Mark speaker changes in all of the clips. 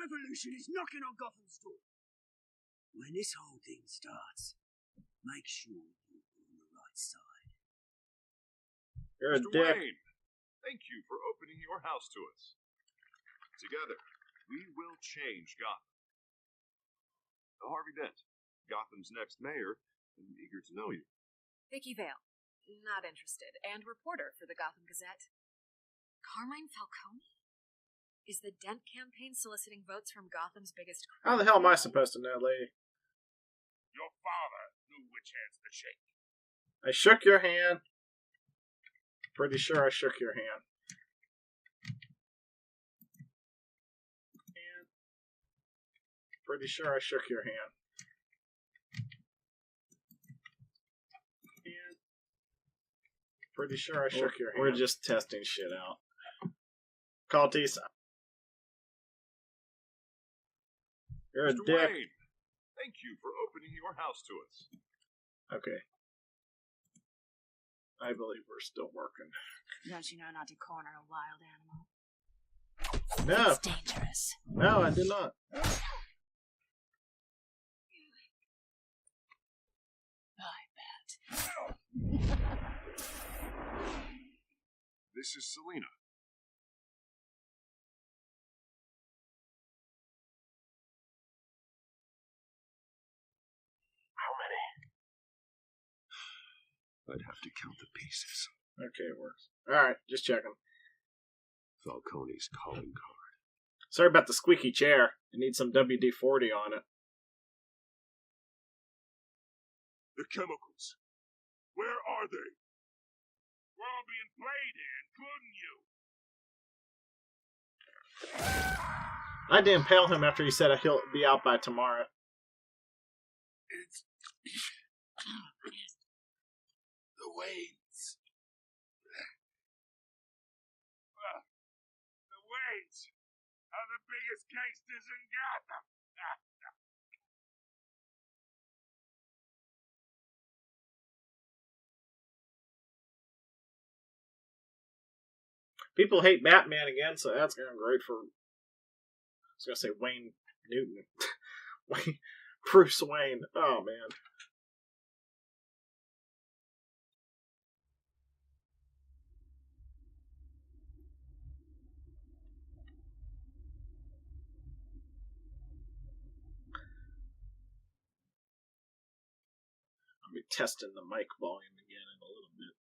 Speaker 1: revolution is knocking on Gotham's door. When this whole thing starts, make sure you're on the right side.
Speaker 2: You're a
Speaker 3: Mr.
Speaker 2: dick.
Speaker 3: Wayne, thank you for opening your house to us. Together, we will change Gotham. Harvey Dent, Gotham's next mayor, is eager to know you.
Speaker 4: Vicky Vale, not interested, and reporter for the Gotham Gazette. Carmine Falcone? Is the Dent campaign soliciting votes from Gotham's biggest crime?
Speaker 2: How the hell am I supposed to know, lady?
Speaker 3: Your father knew which hands to shake.
Speaker 2: I shook your hand. Pretty sure I shook your hand. Pretty sure I shook your hand. And pretty sure I shook your hand. We're just testing shit out. Call Tisa. You're a
Speaker 3: Mr.
Speaker 2: dick.
Speaker 3: Wayne, thank you for opening your house to us.
Speaker 2: Okay. I believe we're still working.
Speaker 5: Don't you know not to corner a wild animal?
Speaker 2: No.
Speaker 5: It's dangerous.
Speaker 2: No, I did not.
Speaker 3: This is Selina. How many? I'd have to count the pieces.
Speaker 2: Okay, it works. Alright, just checking.
Speaker 3: Falcone's calling card.
Speaker 2: Sorry about the squeaky chair. I need some WD-40 on it.
Speaker 3: The chemicals. Where are they? We're all being played here, including you.
Speaker 2: I did impale him after he said he'll be out by tomorrow.
Speaker 3: It's the Waynes. The Waynes are the biggest gangsters in Gotham.
Speaker 2: People hate Batman again, so that's going great for... I was going to say Wayne Newton. Bruce Wayne. Oh, man. I'll be testing the mic volume again in a little bit.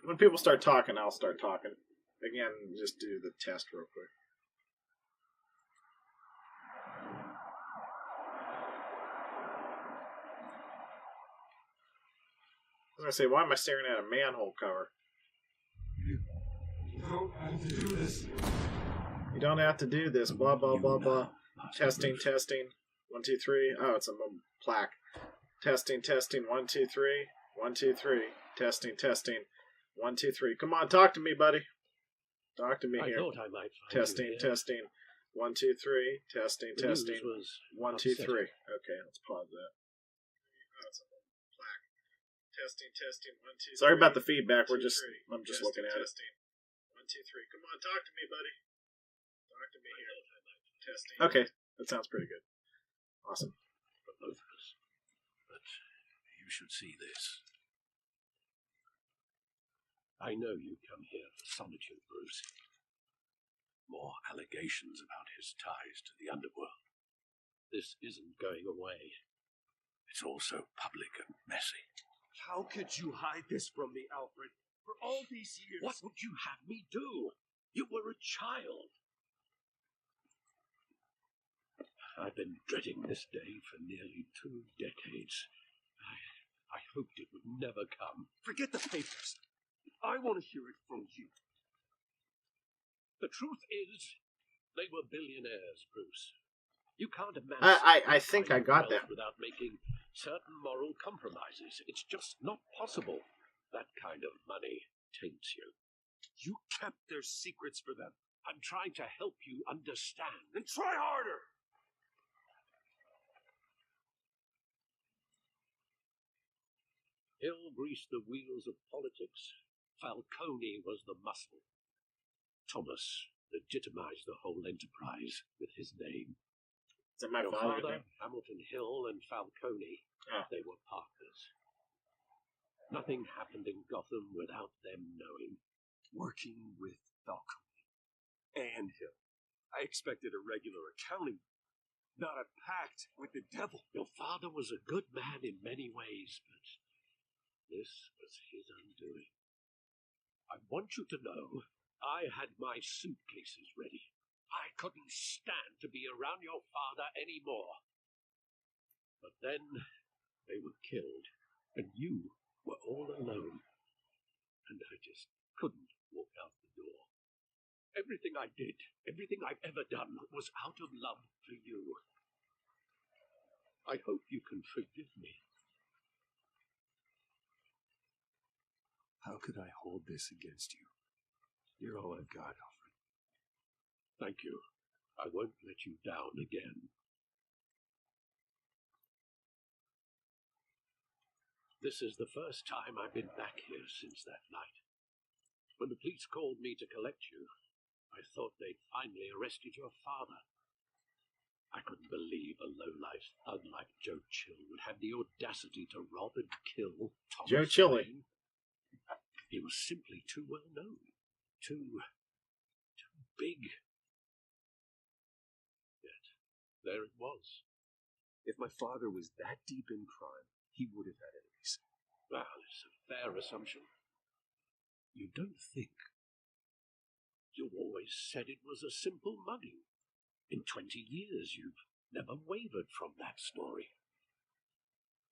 Speaker 2: When people start talking, I'll start talking. Again, just do the test real quick. I was going to say, why am I staring at a manhole cover?
Speaker 6: You don't have to do this.
Speaker 2: You don't have to do this. Blah, blah, blah, blah. Testing, testing. 1, 2, 3. Oh, it's a plaque. Testing, testing. 1, 2, 3. 1, 2, 3. Testing, testing. 1, 2, 3. Come on, talk to me, buddy. Talk to me here.
Speaker 7: I thought I might find
Speaker 2: Testing,
Speaker 7: you here.
Speaker 2: testing. 1, 2, 3. Testing,
Speaker 7: The news
Speaker 2: testing.
Speaker 7: was
Speaker 2: 1, 2, 3.
Speaker 7: upsetting.
Speaker 2: Okay, let's pause that. Oh, it's a plaque. Testing, testing. 1, 2, 3. Sorry about the feedback. I'm just looking at it. 1, 2, 3. Come on, talk to me, buddy. Talk to me here. Testing. Okay, that sounds pretty good. Awesome.
Speaker 7: For both of us. But you should see this. I know you come here for solitude, Bruce. More allegations about his ties to the underworld. This isn't going away. It's also public and messy.
Speaker 3: How could you hide this from me, Alfred? For all these years.
Speaker 7: What would you have me do? You were a child. I've been dreading this day for nearly 2 decades. I hoped it would never come.
Speaker 3: Forget the papers. I want to hear it from you.
Speaker 7: The truth is, they were billionaires, Bruce. You can't imagine.
Speaker 2: I think I got that.
Speaker 7: Without making certain moral compromises. It's just not possible. That kind of money taints you.
Speaker 3: You kept their secrets for them.
Speaker 7: I'm trying to help you understand.
Speaker 3: Then try harder.
Speaker 7: He'll grease the wheels of politics, Falcone was the muscle. Thomas legitimized the whole enterprise with his name.
Speaker 2: Is that my
Speaker 7: Your
Speaker 2: father's
Speaker 7: father,
Speaker 2: name?
Speaker 7: Hamilton Hill, and Falcone, they were partners. Nothing happened in Gotham without them knowing.
Speaker 6: Working with Falcone and Hill. I expected a regular accounting, not a pact with the devil.
Speaker 7: Your father was a good man in many ways, but this was his undoing. I want you to know I had my suitcases ready. I couldn't stand to be around your father anymore. But then they were killed, and you were all alone. And I just couldn't walk out the door. Everything I did, everything I've ever done, was out of love for you. I hope you can forgive me.
Speaker 6: How could I hold this against you? You're all I've got, Alfred.
Speaker 7: Thank you. I won't let you down again. This is the first time I've been back here since that night. When the police called me to collect you, I thought they'd finally arrested your father. I couldn't believe a lowlife thug like Joe Chill would have the audacity to rob and kill Thomas
Speaker 2: Joe Chili.
Speaker 7: Wayne. He was simply too well known, too big. Yet, there it was.
Speaker 6: If my father was that deep in crime, he would have had enemies.
Speaker 7: Well, it's a fair assumption. You don't think? You always said it was a simple mugging. In 20 years, you've never wavered from that story.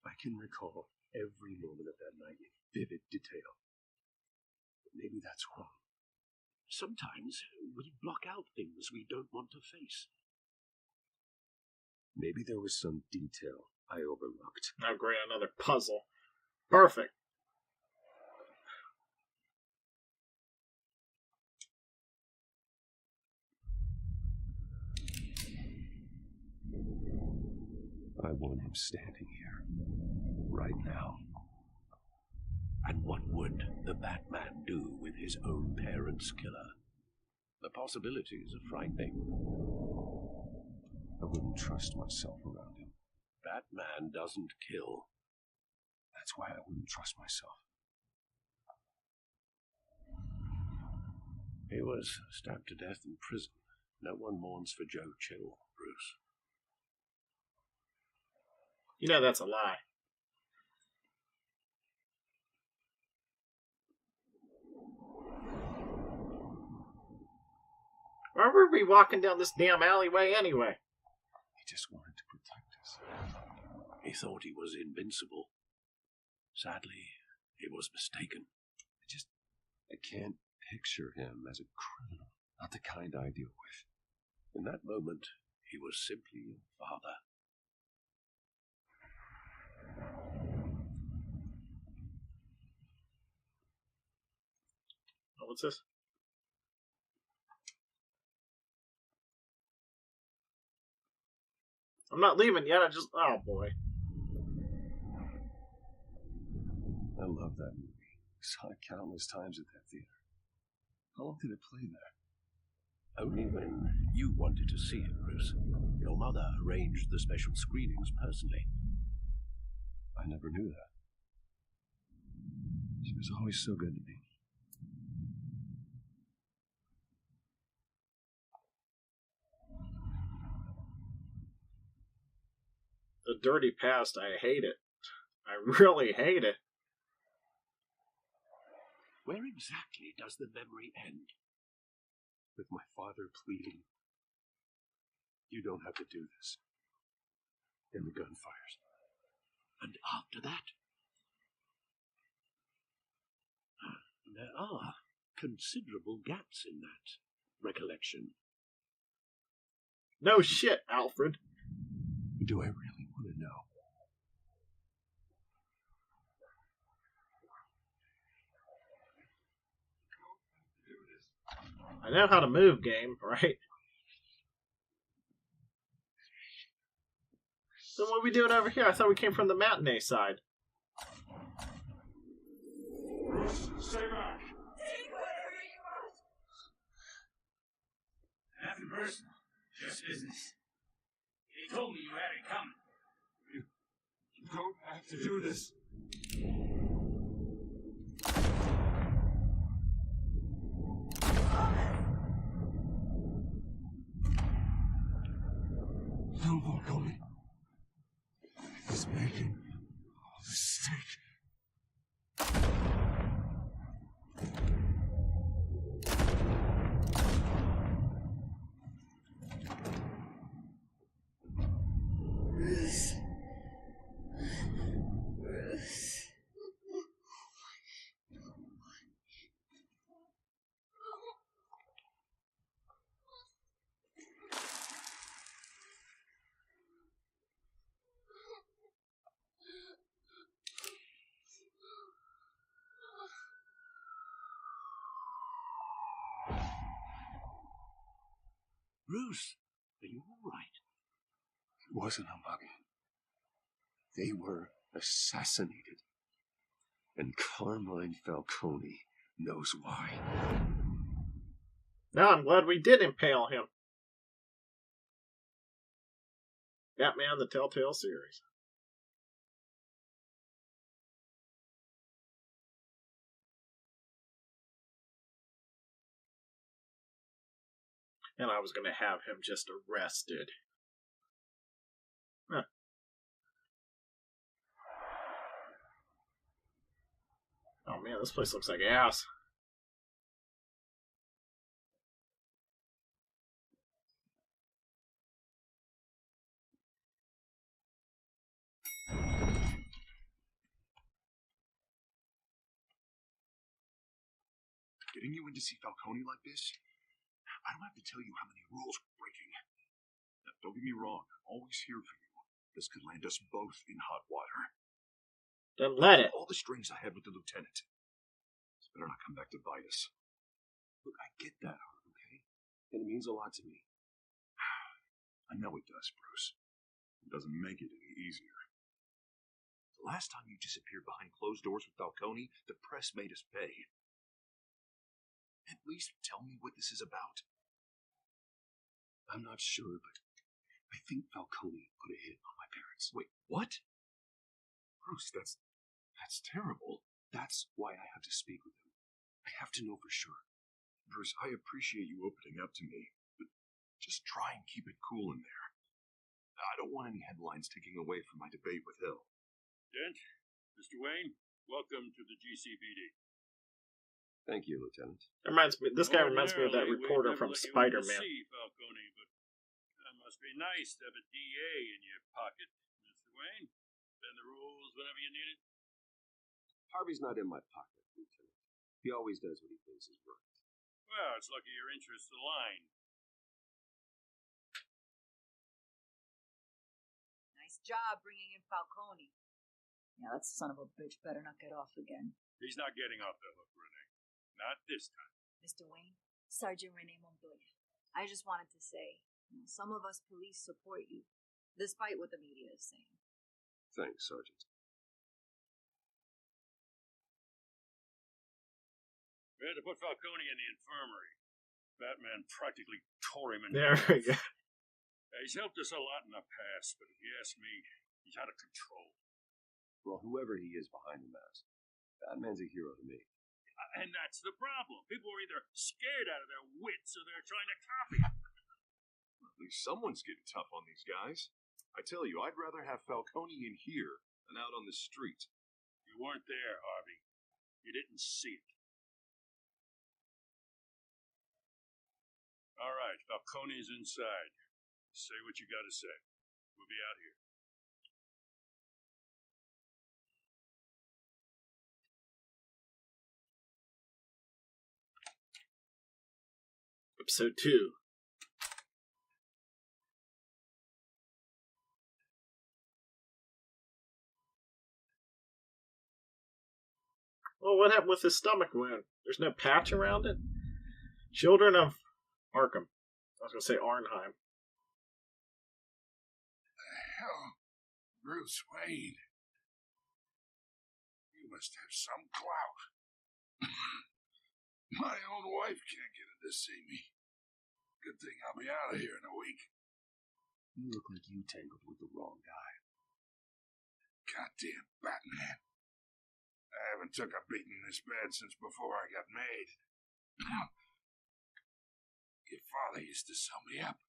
Speaker 6: I can recall every moment of that night in vivid detail. But maybe that's wrong.
Speaker 7: Sometimes we block out things we don't want to face.
Speaker 6: Maybe there was some detail I overlooked.
Speaker 2: Oh, great, another puzzle. Perfect.
Speaker 6: I want him standing here, right now.
Speaker 7: And what would the Batman do with his own parents' killer? The possibilities are frightening.
Speaker 6: I wouldn't trust myself around him.
Speaker 7: Batman doesn't kill.
Speaker 6: That's why I wouldn't trust myself.
Speaker 7: He was stabbed to death in prison. No one mourns for Joe Chill, Bruce.
Speaker 2: You know that's a lie. Why were we walking down this damn alleyway anyway?
Speaker 6: He just wanted to protect us.
Speaker 7: He thought he was invincible. Sadly, he was mistaken.
Speaker 6: I can't picture him as a criminal. Not the kind I deal with.
Speaker 7: In that moment, he was simply your father.
Speaker 2: Oh, what's this? I'm not leaving yet, oh boy.
Speaker 6: I love that movie. Saw it countless times at that theater. How long did it play there?
Speaker 7: Only when you wanted to see it, Bruce. Your mother arranged the special screenings personally.
Speaker 6: I never knew that. She was always so good to me.
Speaker 2: The dirty past, I hate it. I really hate it.
Speaker 7: Where exactly does the memory end?
Speaker 6: With my father pleading, "You don't have to do this." And the gun fires.
Speaker 7: And after that? There are considerable gaps in that recollection.
Speaker 2: No shit, Alfred.
Speaker 6: Do I really want to know?
Speaker 2: I know how to move, game, right? So what are we doing over here? I thought we came from the matinee side.
Speaker 3: Bruce, stay back.
Speaker 8: personal, just business. He told me you had it coming.
Speaker 6: You don't have to do this. No more going. He's making a mistake.
Speaker 7: Bruce, are you all right?
Speaker 6: It wasn't a mugging. They were assassinated. And Carmine Falcone knows why.
Speaker 2: Now I'm glad we did impale him. Batman, the Telltale series. And I was going to have him just arrested. Huh. Oh man, this place looks like ass.
Speaker 3: Getting you in to see Falcone like this? I don't have to tell you how many rules we're breaking. Now, don't get me wrong, I'm always here for you. This could land us both in hot water.
Speaker 2: Then let it.
Speaker 3: All the strings I had with the lieutenant. This better not come back to bite us.
Speaker 6: Look, I get that, Hart, okay? And it means a lot to me.
Speaker 3: I know it does, Bruce. It doesn't make it any easier. The last time you disappeared behind closed doors with Falcone, the press made us pay. At least tell me what this is about.
Speaker 6: I'm not sure, but I think Falcone put a hit on my parents.
Speaker 3: Wait, what? Bruce, that's terrible.
Speaker 6: That's why I have to speak with him. I have to know for sure.
Speaker 3: Bruce, I appreciate you opening up to me, but just try and keep it cool in there. I don't want any headlines taking away from my debate with Hill.
Speaker 9: Dent, Mr. Wayne, welcome to the GCPD.
Speaker 6: Thank you, Lieutenant.
Speaker 2: This guy reminds me of that reporter from Spider-Man.
Speaker 9: Falcone, but that must be nice to have a DA in your pocket, Mr. Wayne. Bend the rules whenever you need it.
Speaker 6: Harvey's not in my pocket, Lieutenant. He always does what he thinks is right.
Speaker 9: Well, it's lucky your interests align.
Speaker 5: Nice job bringing in Falcone. Yeah, that son of a bitch better not get off again.
Speaker 9: He's not getting off the hook, Renee. Not this time.
Speaker 5: Mr. Wayne, Sergeant Rene Montoya. I just wanted to say, some of us police support you, despite what the media is saying.
Speaker 6: Thanks, Sergeant.
Speaker 9: We had to put Falcone in the infirmary. Batman practically tore him in
Speaker 2: There we go.
Speaker 9: He's helped us a lot in the past, but if you ask me, he's out of control.
Speaker 6: Well, whoever he is behind the mask, Batman's a hero to me.
Speaker 9: And that's the problem. People are either scared out of their wits or they're trying to copy him.
Speaker 3: At least someone's getting tough on these guys. I tell you, I'd rather have Falcone in here than out on the street.
Speaker 9: You weren't there, Harvey. You didn't see it. All right, Falcone's inside. Say what you gotta say. We'll be out here.
Speaker 2: Episode 2. Well, what happened with his stomach wound? There's no patch around it? Children of Arkham. I was going to say Arnheim.
Speaker 10: Hell, Bruce Wayne. You must have some clout. My own wife can't get in to see me. Good thing I'll be out of here in a week.
Speaker 6: You look like you tangled with the wrong guy.
Speaker 10: Goddamn Batman. I haven't took a beating this bad since before I got made. Your father used to sew me up.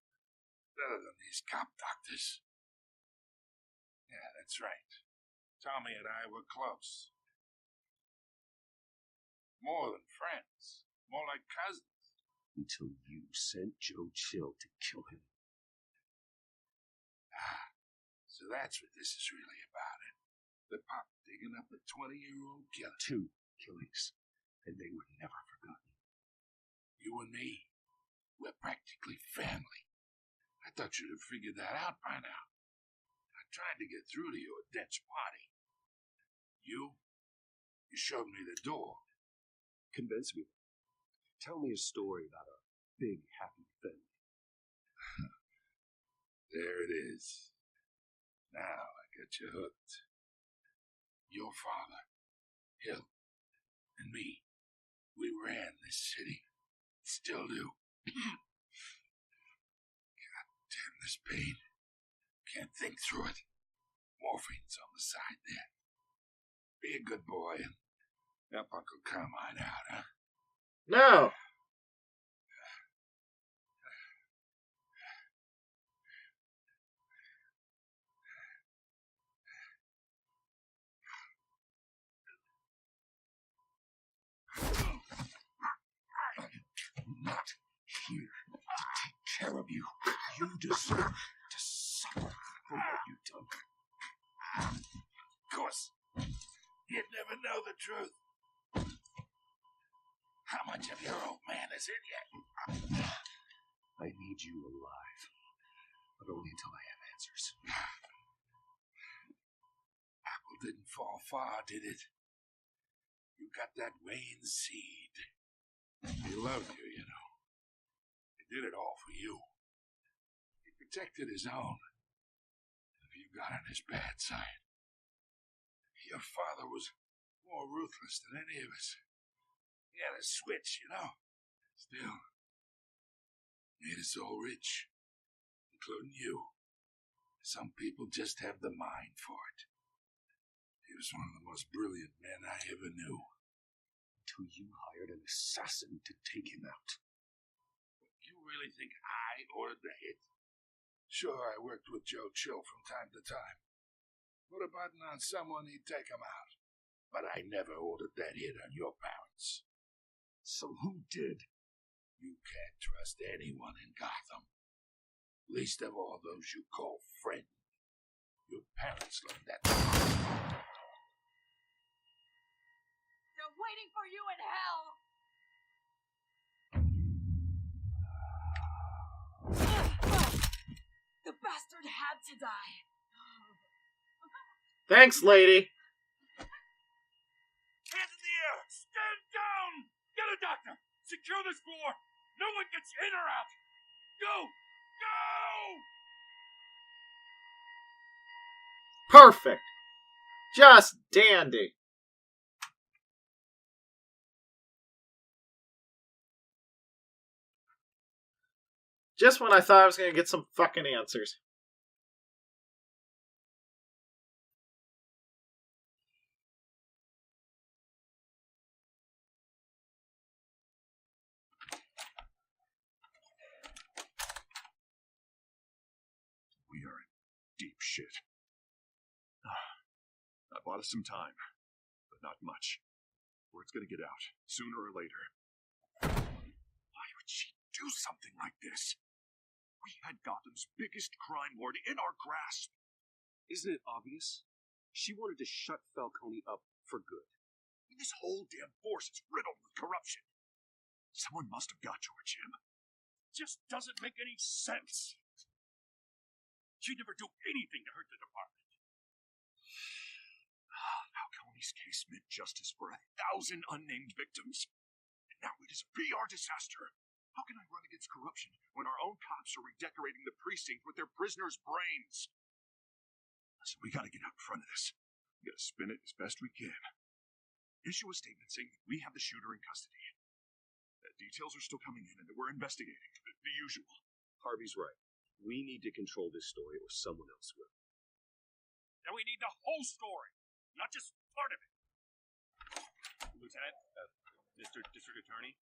Speaker 10: Better than these cop doctors. Yeah, that's right. Tommy and I were close. More than friends. More like cousins.
Speaker 6: Until you sent Joe Chill to kill him.
Speaker 10: Ah, so that's what this is really about, it. The pop digging up a 20-year-old killer.
Speaker 6: 2 killings, and they were never forgotten.
Speaker 10: You and me, we're practically family. I thought you'd have figured that out by now. I tried to get through to you at Dent's party. You showed me the door.
Speaker 6: Convince me. Tell me a story about a big, happy family.
Speaker 10: There it is. Now I got you hooked. Your father, Hill, and me, we ran this city. Still do. God damn this pain. Can't think through it. Morphine's on the side there. Be a good boy and help Uncle Carmine out, huh?
Speaker 2: No.
Speaker 10: Not here to take care of you. You deserve to suffer for what you've done. Of course, you'd never know the truth. How much of your old man is in you?
Speaker 6: I need you alive, but only until I have answers.
Speaker 10: Apple didn't fall far, did it? You got that Wayne seed. He loved you, you know. He did it all for you. He protected his own. And if you got on his bad side, your father was more ruthless than any of us. He had a switch, you know. Still, made us all rich, including you. Some people just have the mind for it. He was one of the most brilliant men I ever knew.
Speaker 6: Until you hired an assassin to take him out.
Speaker 10: You really think I ordered the hit? Sure, I worked with Joe Chill from time to time. Put a button on someone, he'd take him out. But I never ordered that hit on your parents.
Speaker 6: So who did?
Speaker 10: You can't trust anyone in Gotham. Least of all those you call friend. Your parents learned that.
Speaker 5: They're waiting for you in hell! The bastard had to die.
Speaker 2: Thanks, lady.
Speaker 9: Hands in the air! Stand down! Get a doctor! Secure this floor! No one gets in or out! Go! Go!
Speaker 2: Perfect. Just dandy. Just when I thought I was going to get some fucking answers.
Speaker 3: We are in deep shit. I bought us some time, but not much. Word's gonna get out, sooner or later. Why would she do something like this? We had Gotham's biggest crime lord in our grasp.
Speaker 6: Isn't it obvious? She wanted to shut Falcone up for good.
Speaker 3: This whole damn force is riddled with corruption. Someone must have got to her, Jim.
Speaker 9: It just doesn't make any sense. She'd never do anything to hurt the department.
Speaker 3: Falcone's case meant justice for 1,000 unnamed victims. And now it is a PR disaster. How can I run against corruption when our own cops are redecorating the precinct with their prisoners' brains? Listen, we gotta get out in front of this. We gotta spin it as best we can. Issue a statement saying that we have the shooter in custody. Details are still coming in, and we're investigating. The usual.
Speaker 6: Harvey's right. We need to control this story, or someone else will.
Speaker 9: Now we need the whole story, not just part of it. Lieutenant, Mr. District Attorney,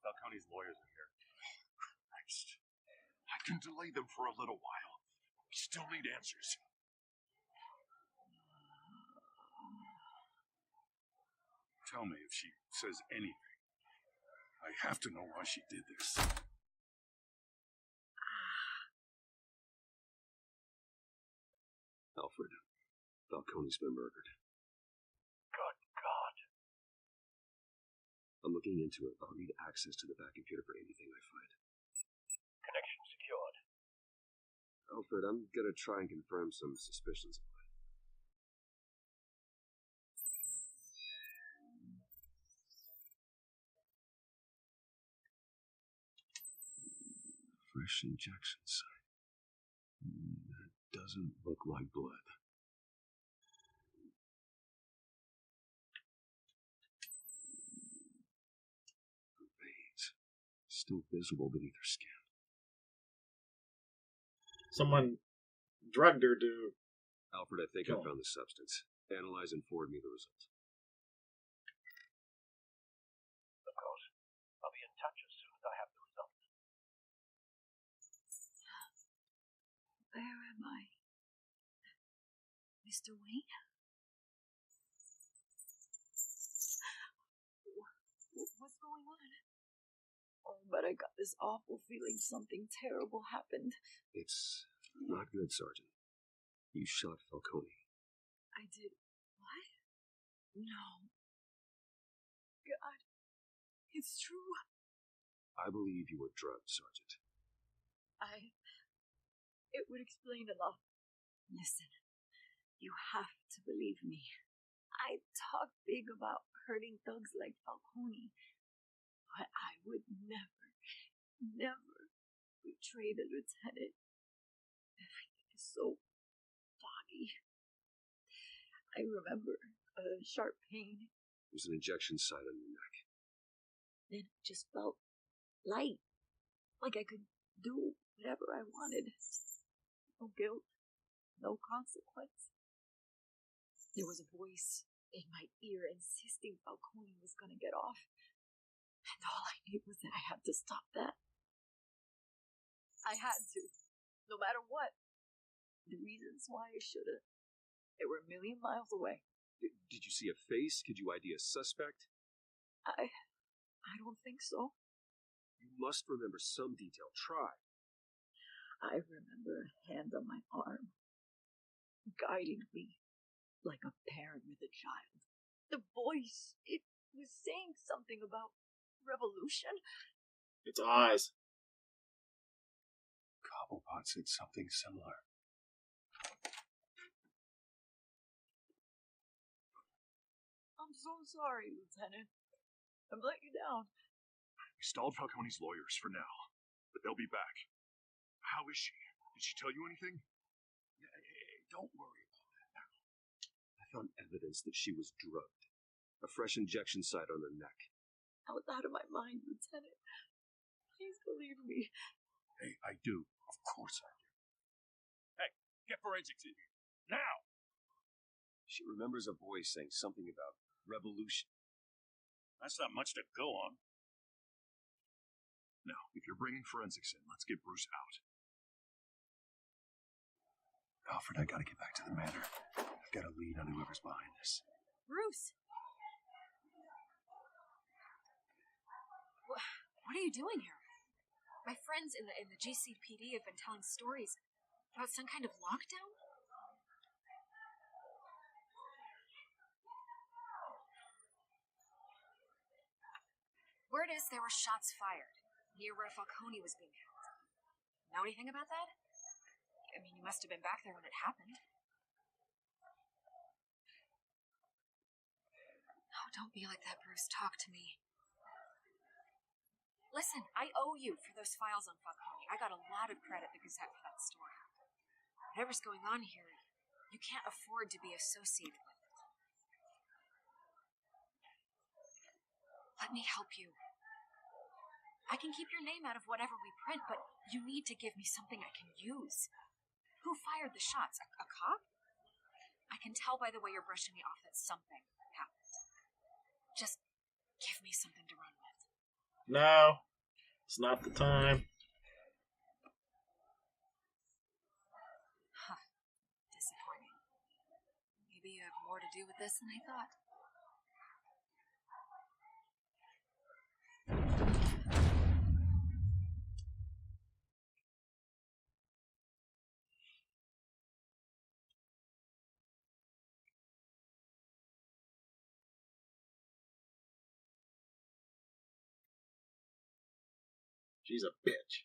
Speaker 9: Falcone's lawyers are here.
Speaker 3: Christ. I can delay them for a little while. We still need answers.
Speaker 10: Tell me if she says anything. I have to know why she did this.
Speaker 6: Alfred, Falcone's been murdered.
Speaker 7: Good God.
Speaker 6: I'm looking into it. I'll need access to the back computer for anything I find.
Speaker 7: Connection secured.
Speaker 6: Alfred, I'm gonna try and confirm some suspicions of mine. Fresh injection site. That doesn't look like blood. Her veins. Still visible beneath her skin.
Speaker 2: Someone drugged her to...
Speaker 6: Alfred, I think I found the substance. Analyze and forward me the result.
Speaker 7: Of course. I'll be in touch as soon as I have the results.
Speaker 5: Where am I? Mr. Wayne? What's going on? Oh, but I got this awful feeling something terrible happened.
Speaker 6: It's not good, Sergeant. You shot Falcone.
Speaker 5: I did. What? No. God. It's true.
Speaker 6: I believe you were drugged, Sergeant.
Speaker 5: It would explain a lot. Listen, you have to believe me. I talk big about hurting thugs like Falcone, but I would never betray the lieutenant. Everything is so foggy. I remember a sharp pain.
Speaker 6: There's an injection site on your neck.
Speaker 5: Then it just felt light, like I could do whatever I wanted. No guilt, no consequence. There was a voice in my ear insisting Falcone was gonna get off. And all I knew was that I had to stop that. I had to, no matter what. The reasons why I should've, they were a million miles away.
Speaker 6: Did you see a face? Could you ID a suspect?
Speaker 5: I don't think so.
Speaker 6: You must remember some detail. Try.
Speaker 5: I remember a hand on my arm, guiding me like a parent with a child. The voice, it was saying something about revolution.
Speaker 2: Its eyes.
Speaker 10: Cobblepot said something similar.
Speaker 5: I'm so sorry, Lieutenant. I've let you down.
Speaker 3: We stalled Falcone's lawyers for now, but they'll be back. How is she? Did she tell you anything?
Speaker 10: Hey, don't worry about that now.
Speaker 6: I found evidence that she was drugged. A fresh injection site on her neck.
Speaker 5: I was out of my mind, Lieutenant. Please believe me.
Speaker 10: Hey, I do. Of course I do.
Speaker 9: Hey, get forensics in here. Now!
Speaker 6: She remembers a voice saying something about revolution.
Speaker 9: That's not much to go on.
Speaker 3: Now, if you're bringing forensics in, let's get Bruce out.
Speaker 10: Alfred, I gotta get back to the manor. I've got a lead on whoever's behind this.
Speaker 4: Bruce! What are you doing here? My friends in the GCPD have been telling stories about some kind of lockdown? Word is there were shots fired near where Falcone was being held. Know anything about that? I mean, you must have been back there when it happened. Oh, don't be like that, Bruce. Talk to me. Listen, I owe you for those files on Falcone. I got a lot of credit at the Gazette for that story. Whatever's going on here, you can't afford to be associated with it. Let me help you. I can keep your name out of whatever we print, but you need to give me something I can use. Who fired the shots? A cop? I can tell by the way you're brushing me off that something happened. Just give me something to run with.
Speaker 2: No, it's not the time.
Speaker 4: Huh. Disappointing. Maybe you have more to do with this than I thought.
Speaker 2: She's a bitch.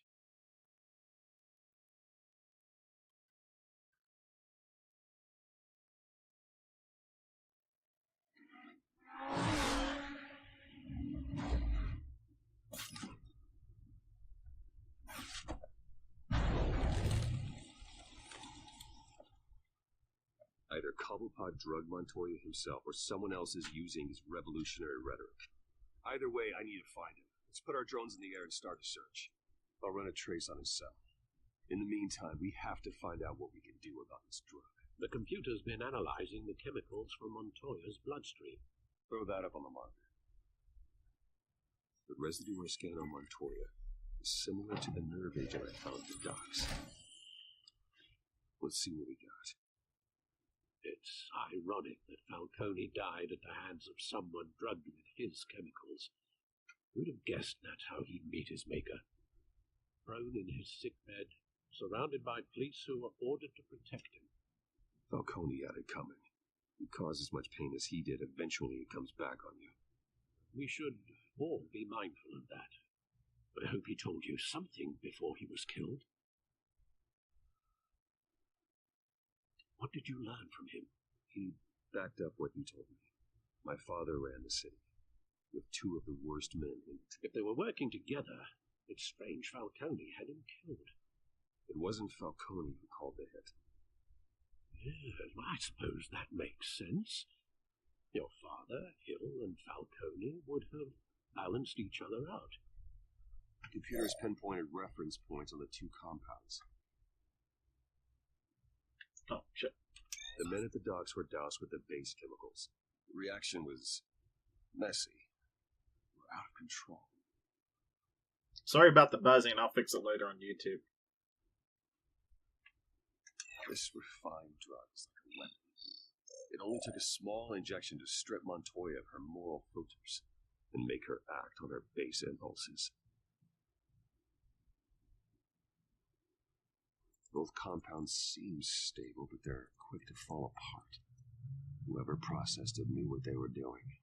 Speaker 6: Either Cobblepot drugged Montoya himself or someone else is using his revolutionary rhetoric. Either way, I need to find him. Let's put our drones in the air and start a search. I'll run a trace on his cell. In the meantime, we have to find out what we can do about this drug.
Speaker 7: The computer's been analyzing the chemicals from Montoya's bloodstream.
Speaker 6: Throw that up on the monitor. The residue I scanned on Montoya is similar to the nerve agent I found at the docks. Let's see what we got.
Speaker 7: It's ironic that Falcone died at the hands of someone drugged with his chemicals. Who'd have guessed that's how he'd meet his maker? Prone in his sickbed, surrounded by police who were ordered to protect him.
Speaker 6: Falcone had it coming. You cause as much pain as he did, eventually it comes back on you.
Speaker 7: We should all be mindful of that. But I hope he told you something before he was killed. What did you learn from him?
Speaker 6: He backed up what you told me. My father ran the city, with two of the worst men in it.
Speaker 7: If they were working together, it's strange Falcone had him killed.
Speaker 6: It wasn't Falcone who called the hit.
Speaker 7: Yes, well, I suppose that makes sense. Your father, Hill, and Falcone would have balanced each other out.
Speaker 6: The computer's pinpointed reference points on the two compounds.
Speaker 2: Oh, shit.
Speaker 6: The men at the docks were doused with the base chemicals. The reaction was messy. We're out of control.
Speaker 2: Sorry about the buzzing. I'll fix it later on YouTube.
Speaker 6: This refined drug is like a weapon. It only took a small injection to strip Montoya of her moral filters and make her act on her base impulses. Both compounds seem stable, but they're quick to fall apart. Whoever processed it knew what they were doing.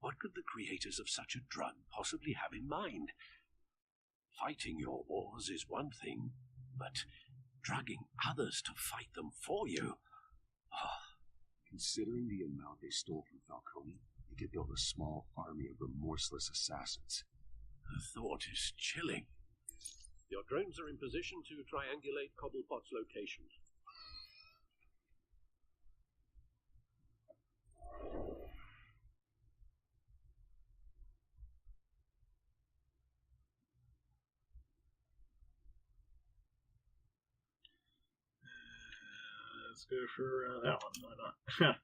Speaker 7: What could the creators of such a drug possibly have in mind? Fighting your wars is one thing, but drugging others to fight them for you? Oh.
Speaker 6: Considering the amount they stole from Falcone, they could build a small army of remorseless assassins.
Speaker 7: The thought is chilling. Your drones are in position to triangulate Cobblepot's location.
Speaker 2: Let's go for that one. Why not?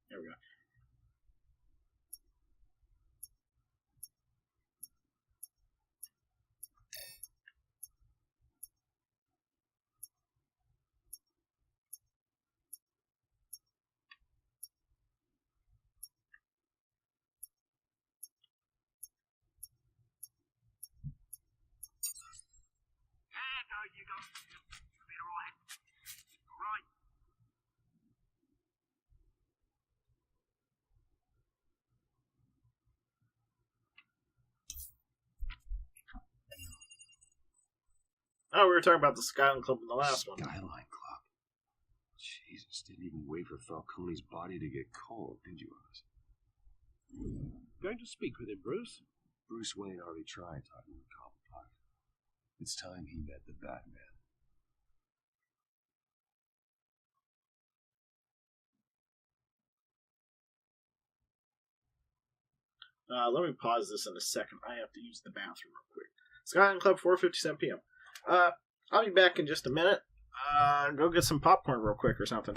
Speaker 2: There we go.
Speaker 1: you go. You'll be alright. Alright.
Speaker 2: Oh, we were talking about the Skyline Club in the last one.
Speaker 6: Skyline Club. Jesus, didn't even wait for Falcone's body to get cold, did you, Oz?
Speaker 7: Going to speak with him, Bruce?
Speaker 6: Bruce Wayne already tried talking to Cobblepot. It's time he met the Batman.
Speaker 2: Let me pause this in a second. I have to use the bathroom real quick. Skyline Club, 4:57 p.m. I'll be back in just a minute. Go get some popcorn real quick or something.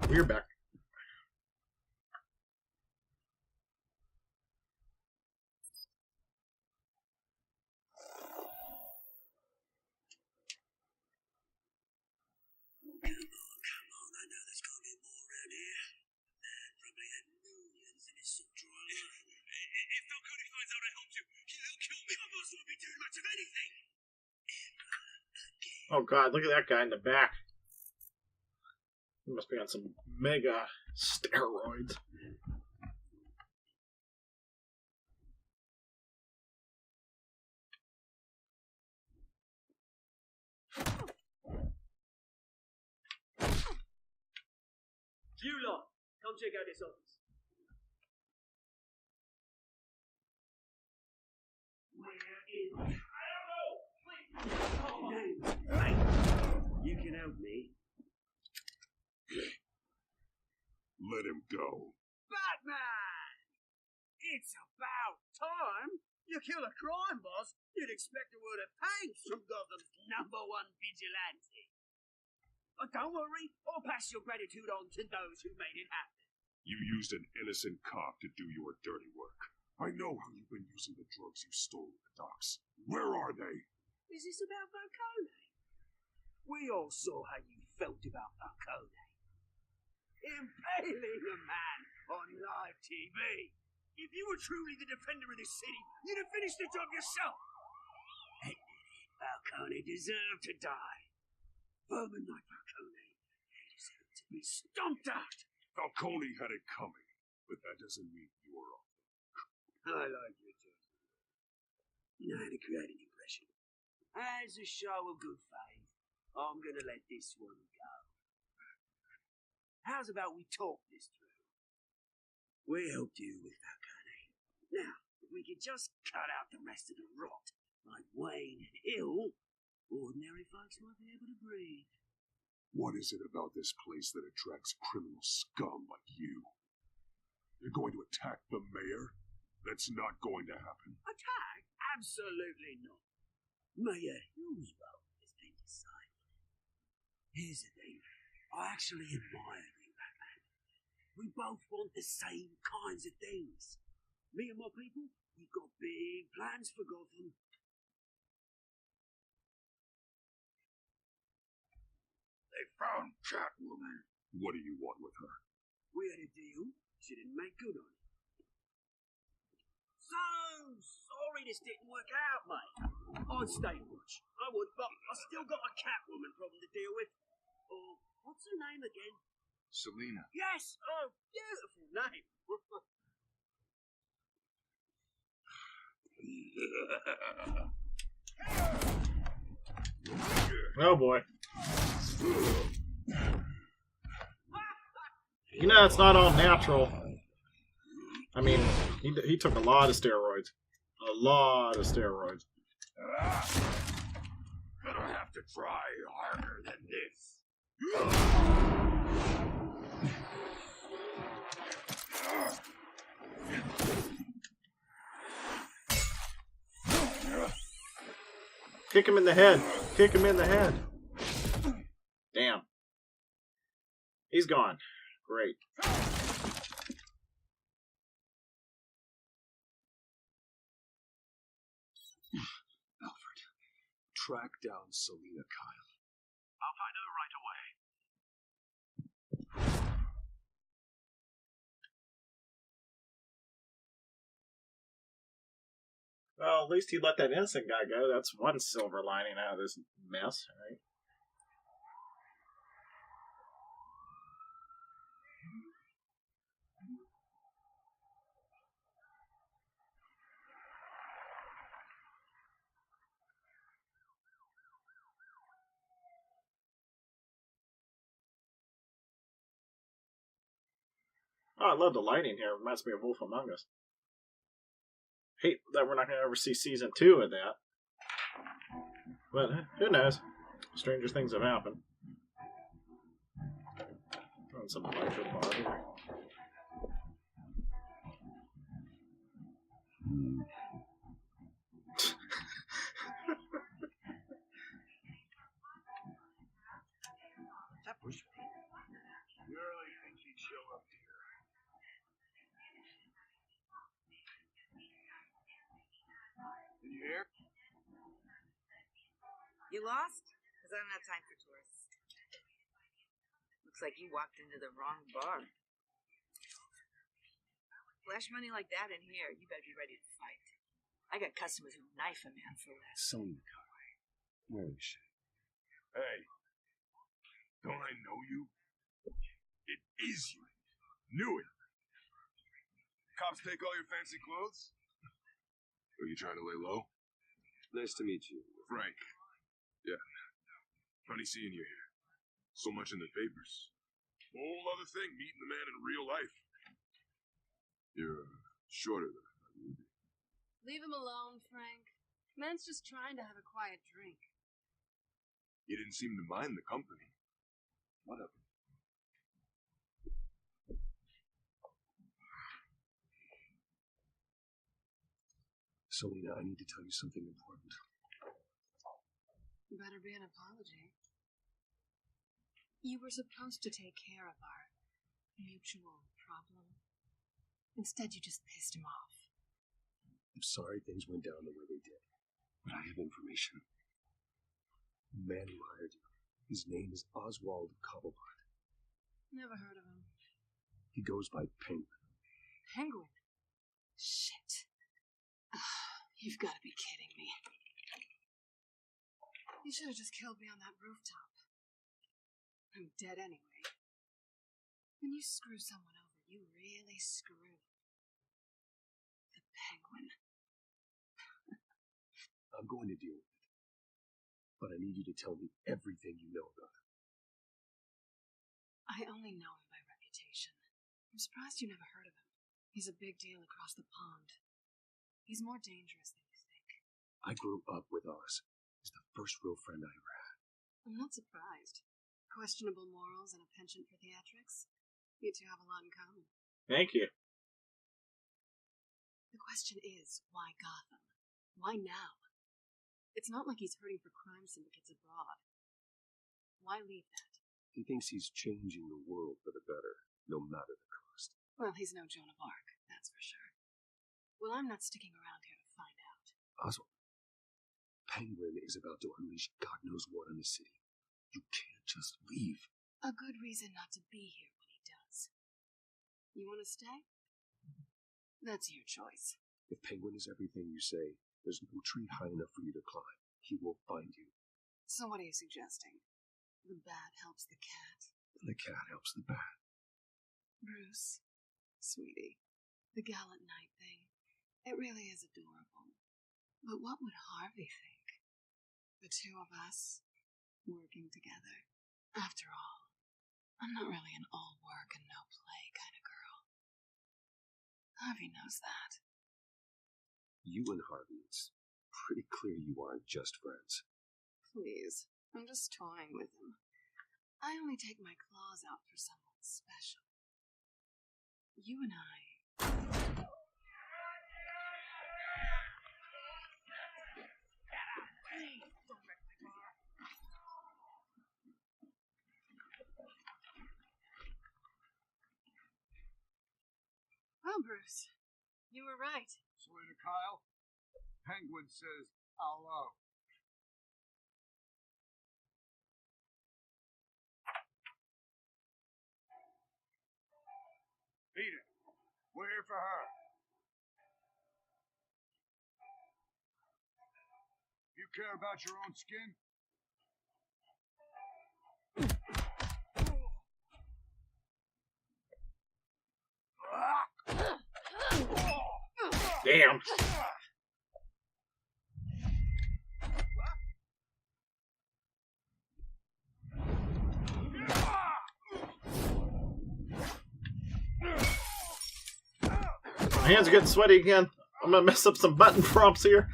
Speaker 2: We're back.
Speaker 1: Come on, I know there's gonna be more around here. Man probably had millions in his suit drawer. If Falcone finds out I helped you, he'll kill me. My boss won't be doing much of anything.
Speaker 2: Oh god, look at that guy in the back. He must be on some mega steroids.
Speaker 1: You lot, come check out this office. Where is... I don't know! Please! Mate, you can help me.
Speaker 10: Let him go.
Speaker 1: Batman! It's about time! You kill a crime boss, you'd expect a word of thanks from Gotham's #1 vigilante. But don't worry, I'll pass your gratitude on to those who made it happen.
Speaker 10: You used an innocent cop to do your dirty work. I know how you've been using the drugs you stole at the docks. Where are they?
Speaker 1: Is this about Falcone? We all saw how you felt about Falcone. Impaling a man on live TV. If you were truly the defender of this city, you'd have finished the job yourself. Falcone deserved to die. Vermin like Falcone, he deserved to be stomped out.
Speaker 10: Falcone had it coming, but that doesn't mean you're off.
Speaker 1: I like your judgment. You know how to create an impression. As a show of good faith, I'm gonna let this one go. How's about we talk this through? We helped you with Falcone. Now, if we could just cut out the rest of the rot, like Wayne and Hill, ordinary folks might be able to breathe.
Speaker 10: What is it about this place that attracts criminal scum like you? You're going to attack the mayor? That's not going to happen.
Speaker 1: Attack? Absolutely not. Mayor Hill's vote has been decided. Here's the thing. I actually admire you, Batman. We both want the same kinds of things. Me and my people, we've got big plans for Gotham.
Speaker 10: They found Catwoman. What do you want with her?
Speaker 1: We had a deal. She didn't make good on it. So sorry this didn't work out, mate. I'd stay watch. I would, but I still got a Catwoman problem to deal with. Oh, what's her name again?
Speaker 3: Selina.
Speaker 1: Yes! Oh, beautiful name.
Speaker 2: Oh boy. You know, it's not all natural. I mean, he took a lot of steroids. A lot of steroids.
Speaker 10: Gonna have to try harder than this.
Speaker 2: Kick him in the head. Kick him in the head. Damn. He's gone. Great.
Speaker 6: Alfred, track down Selina Kyle.
Speaker 9: I'll find her right away.
Speaker 2: Well, at least he let that innocent guy go. That's one silver lining out of this mess, right? Oh, I love the lighting here. It reminds me of Wolf Among Us. Hate that we're not going to ever see season 2 of that. But who knows? Stranger things have happened. On some electro bar here.
Speaker 3: That was you really think he'd show up here? Did you hear?
Speaker 11: You lost? Because I don't have time for tourists. Looks like you walked into the wrong bar. Flash money like that in here, you better be ready to fight. I got customers who knife a man for less.
Speaker 6: Selina Kyle. Where is she?
Speaker 10: Hey, don't I know you? It is you. Knew it. Cops take all your fancy clothes? Are you trying to lay low?
Speaker 6: Nice to meet you.
Speaker 10: Frank. Yeah. Funny seeing you here. So much in the papers. Whole other thing, meeting the man in real life. You're shorter than I thought you would be.
Speaker 12: Leave him alone, Frank. Man's just trying to have a quiet drink.
Speaker 10: You didn't seem to mind the company. Whatever.
Speaker 6: Selina, I need to tell you something important.
Speaker 12: Better be an apology. You were supposed to take care of our mutual problem. Instead, you just pissed him off.
Speaker 6: I'm sorry things went down the way they did, but I have information. The man who hired you, his name is Oswald Cobblepot.
Speaker 12: Never heard of him.
Speaker 6: He goes by Penguin.
Speaker 12: Penguin? Shit. You've got to be kidding me. You should have just killed me on that rooftop. I'm dead anyway. When you screw someone over, you really screw. The Penguin.
Speaker 6: I'm going to deal with it. But I need you to tell me everything you know about him.
Speaker 12: I only know him by reputation. I'm surprised you never heard of him. He's a big deal across the pond. He's more dangerous than you think.
Speaker 6: I grew up with Oz. He's the first real friend I ever had.
Speaker 12: I'm not surprised. Questionable morals and a penchant for theatrics. You two have a lot in common.
Speaker 2: Thank you.
Speaker 12: The question is, why Gotham? Why now? It's not like he's hurting for crime syndicates abroad. Why leave that?
Speaker 6: He thinks he's changing the world for the better, no matter the cost.
Speaker 12: Well, he's no Joan of Arc, that's for sure. Well, I'm not sticking around here to find out.
Speaker 6: Oswald, Penguin is about to unleash God knows what on the city. You can't just leave.
Speaker 12: A good reason not to be here when he does. You want to stay? That's your choice.
Speaker 6: If Penguin is everything you say, There's no tree high enough for you to climb. He won't find you.
Speaker 12: So what are you suggesting? The bat helps the cat.
Speaker 6: And the cat helps the bat.
Speaker 12: Bruce, sweetie, the gallant knight thing, it really is adorable. But what would Harvey think? The two of us working together. After all, I'm not really an all work and no play kind of girl. Harvey knows that.
Speaker 6: You and Harvey, it's pretty clear you aren't just friends.
Speaker 12: Please, I'm just toying with him. I only take my claws out for someone special. You and I. Well, Bruce, you were right.
Speaker 10: Sweeter Kyle, Penguin says hello. Peter, we're here for her. You care about your own skin?
Speaker 2: Damn. My hands are getting sweaty again. I'm gonna mess up some button prompts here.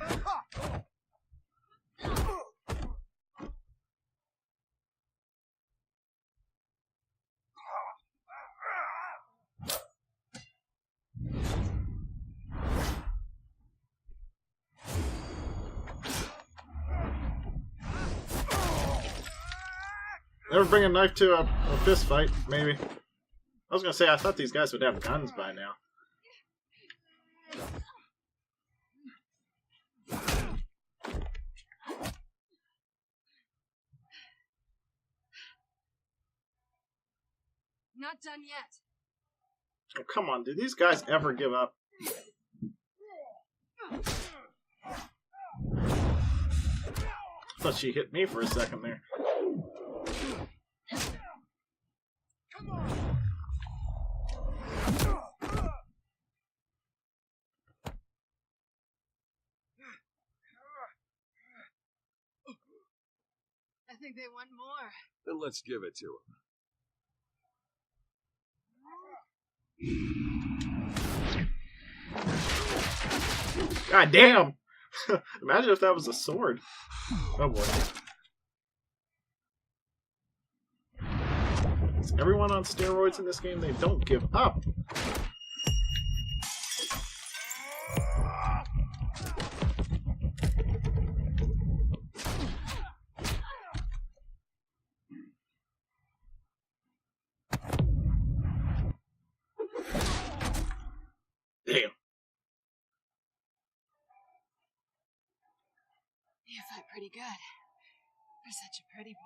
Speaker 2: Never bring a knife to a fist fight, maybe. I was gonna say, I thought these guys would have guns by now.
Speaker 12: Not done yet.
Speaker 2: Oh, come on, did these guys ever give up? Thought she hit me for a second there.
Speaker 10: Come on.
Speaker 12: I think they want more.
Speaker 6: Then let's give it to him.
Speaker 2: God damn! Imagine if that was a sword. Oh boy. Is everyone on steroids in this game? They don't give up. Damn.
Speaker 12: You fight pretty good. You're such a pretty boy.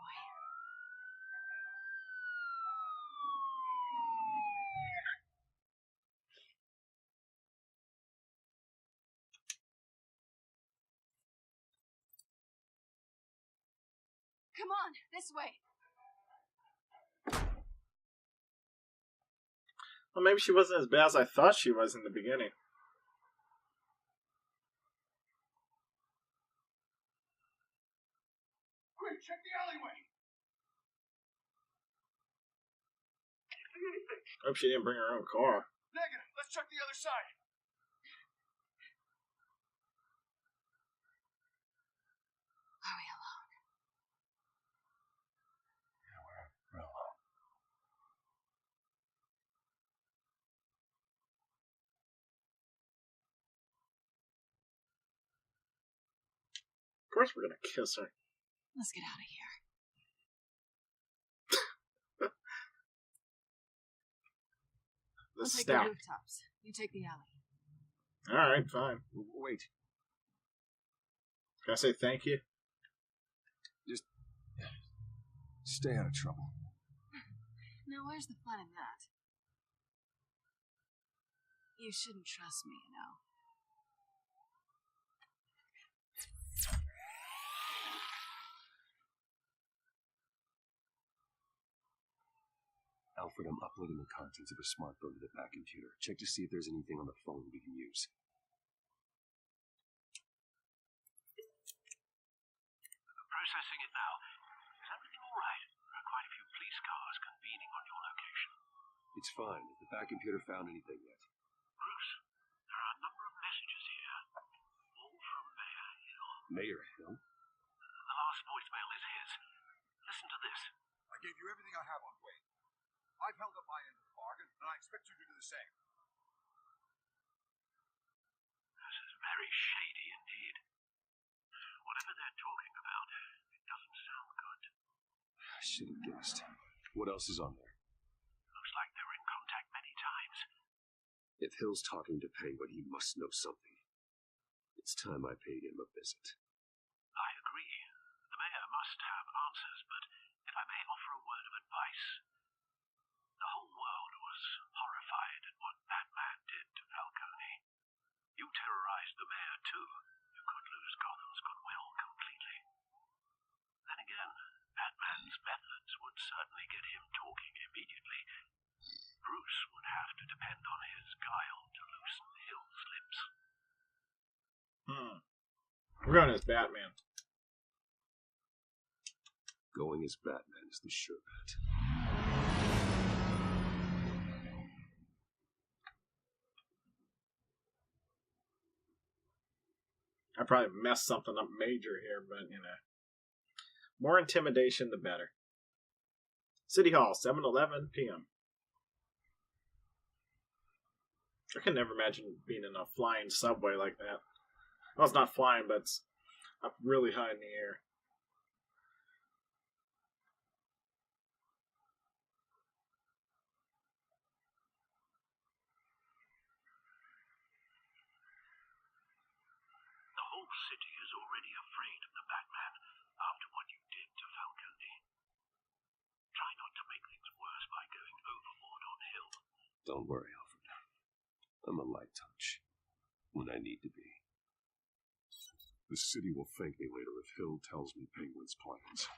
Speaker 12: Come on, this way.
Speaker 2: Well, maybe she wasn't as bad as I thought she was in the beginning.
Speaker 10: Quick, check the alleyway.
Speaker 2: Hope she didn't bring her own car.
Speaker 10: Negative. Let's check the other side.
Speaker 12: Are we alone?
Speaker 10: Yeah, we're alone.
Speaker 2: Of course we're gonna kiss her.
Speaker 12: Let's get out of here.
Speaker 2: The
Speaker 12: I'll take
Speaker 2: stout.
Speaker 12: the rooftops. You take the alley.
Speaker 2: Alright, fine.
Speaker 6: Wait.
Speaker 2: Can I say thank you?
Speaker 6: Just stay out of trouble.
Speaker 12: Now, where's the fun in that? You shouldn't trust me, you know.
Speaker 6: Alfred, I'm uploading the contents of a smartphone to the back computer. Check to see if there's anything on the phone we can use.
Speaker 7: Processing it now. Is everything all right? There are quite a few police cars convening on your location.
Speaker 6: It's fine. Has the back computer found anything yet?
Speaker 7: Bruce, there are a number of messages here. All from Mayor Hill.
Speaker 6: Mayor Hill?
Speaker 7: The last voicemail is his. Listen to this.
Speaker 13: I gave you everything I have on Wayne. I've held up my end of the bargain, and I expect you to do the same.
Speaker 7: This is very shady indeed. Whatever they're talking about, it doesn't sound good.
Speaker 6: I should have guessed. What else is on there?
Speaker 7: Looks like they were in contact many times.
Speaker 6: If Hill's talking to Penguin, he must know something. It's time I paid him a visit.
Speaker 7: I agree. The mayor must have answers, but if I may offer a word of advice, the whole world was horrified at what Batman did to Falcone. You terrorized the mayor too. You could lose Gotham's goodwill completely. Then again, Batman's methods would certainly get him talking immediately. Bruce would have to depend on his guile to loosen Hill's lips.
Speaker 2: We're going as Batman.
Speaker 6: Going as Batman is the sure bet.
Speaker 2: I probably messed something up major here, but, you know. More intimidation, the better. City Hall, 7:11 p.m. I can never imagine being in a flying subway like that. Well, it's not flying, but it's up really high in the air.
Speaker 7: The whole city is already afraid of the Batman after what you did to Falcone. Try not to make things worse by going overboard on Hill.
Speaker 6: Don't worry, Alfred. I'm a light touch. When I need to be.
Speaker 3: The city will thank me later if Hill tells me Penguin's plans.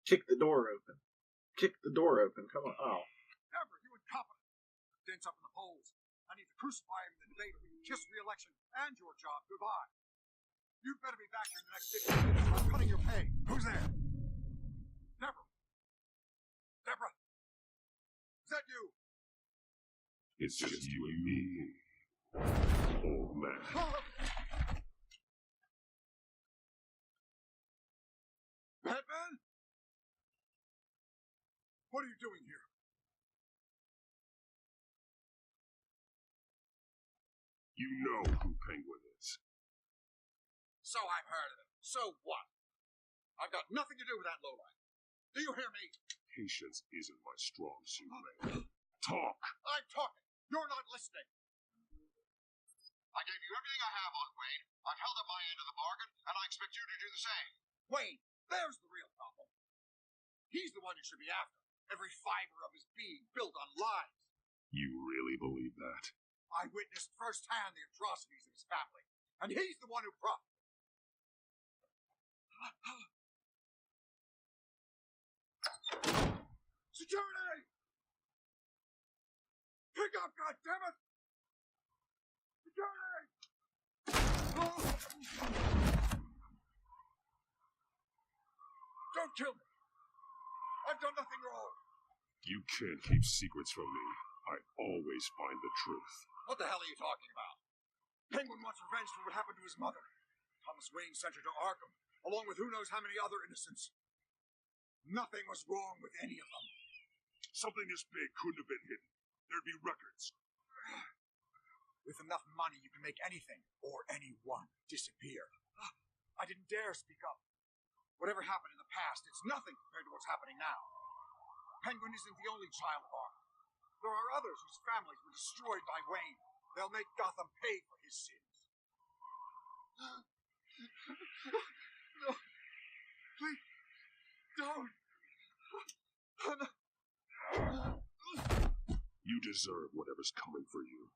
Speaker 2: Kick the door open. Kick the door open. Come on. Oh.
Speaker 13: Ever, you incompetent. Dents up in the polls. I need to crucify him in the debate or we can kiss re-election and your job goodbye. You better be back here in the next 6 minutes or I'm cutting your pay. Who's there? Deborah. Deborah. Is that you?
Speaker 3: It's just you and me, old man.
Speaker 13: Batman? What are you doing here?
Speaker 3: You know who Penguin is.
Speaker 13: So I've heard of him. So what? I've got nothing to do with that lowlife. Do you hear me?
Speaker 3: Patience isn't my strong suit, man. Talk!
Speaker 13: I'm talking. You're not listening. I gave you everything I have on Wayne. I've held up my end of the bargain, and I expect you to do the same. Wayne, there's the real problem. He's the one you should be after. Every fiber of his being built on lies.
Speaker 3: You really believe that?
Speaker 13: I witnessed firsthand the atrocities of his family, and he's the one who profited. Security! Pick up, goddammit! Security! Don't kill me! I've done nothing wrong!
Speaker 3: You can't keep secrets from me. I always find the truth.
Speaker 13: What the hell are you talking about? Penguin wants revenge for what happened to his mother. Thomas Wayne sent her to Arkham, along with who knows how many other innocents. Nothing was wrong with any of them.
Speaker 3: Something this big couldn't have been hidden. There'd be records.
Speaker 13: With enough money, you can make anything, or anyone, disappear. I didn't dare speak up. Whatever happened in the past, it's nothing compared to what's happening now. Penguin isn't the only child of Arkham. There are others whose families were destroyed by Wayne. They'll make Gotham pay for his sins. No. Please, don't.
Speaker 3: You deserve whatever's coming for you.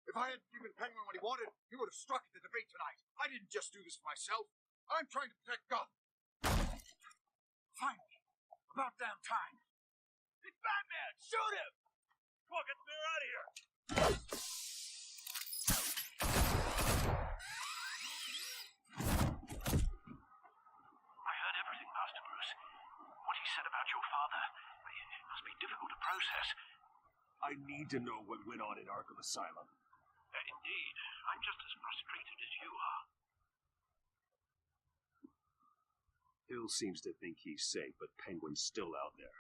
Speaker 13: If I had given Penguin what he wanted, he would have struck at the debate tonight. I didn't just do this for myself. I'm trying to protect Gotham. Finally, About damn time.
Speaker 9: It's Batman! Shoot him! Come on, get the mayor out of here!
Speaker 7: I heard everything, Master Bruce. What he said about your father, it must be difficult to process.
Speaker 6: I need to know what went on in Arkham Asylum.
Speaker 7: Indeed. I'm just as frustrated as you are.
Speaker 6: Hill seems to think he's safe, but Penguin's still out there.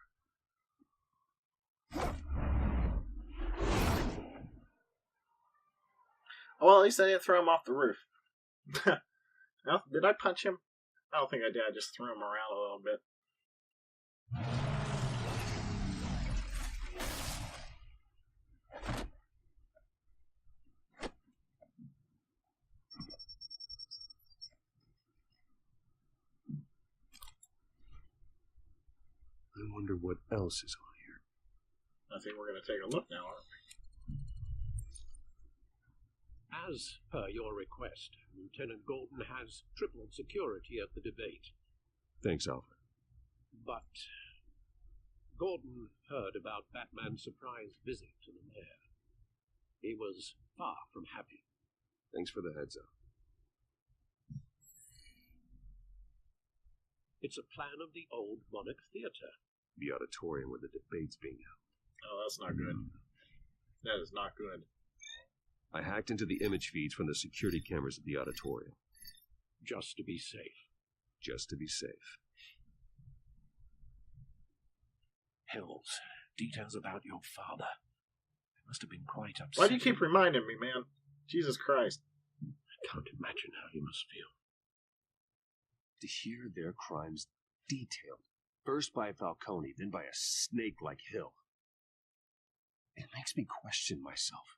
Speaker 2: Well, at least I didn't throw him off the roof. Did I punch him? I don't think I did. I just threw him around a little bit.
Speaker 6: I wonder what else is on here.
Speaker 2: I think we're going to take a look now, aren't we?
Speaker 7: As per your request, Lieutenant Gordon has tripled security at the debate.
Speaker 6: Thanks, Alfred.
Speaker 7: But Gordon heard about Batman's surprise visit to the mayor. He was far from happy.
Speaker 6: Thanks for the heads up.
Speaker 7: It's a plan of the old Monarch Theater.
Speaker 6: The auditorium where the debate's being held.
Speaker 2: Oh, that's not good. That is not good.
Speaker 6: I hacked into the image feeds from the security cameras at the auditorium.
Speaker 7: Just to be safe.
Speaker 6: Just to be safe.
Speaker 7: Hills, details about your father. It must have been quite upsetting.
Speaker 2: Why do you keep reminding me, man? Jesus Christ.
Speaker 7: I can't imagine how you must feel.
Speaker 6: To hear their crimes detailed, first by Falcone, then by a snake like Hill. It makes me question myself.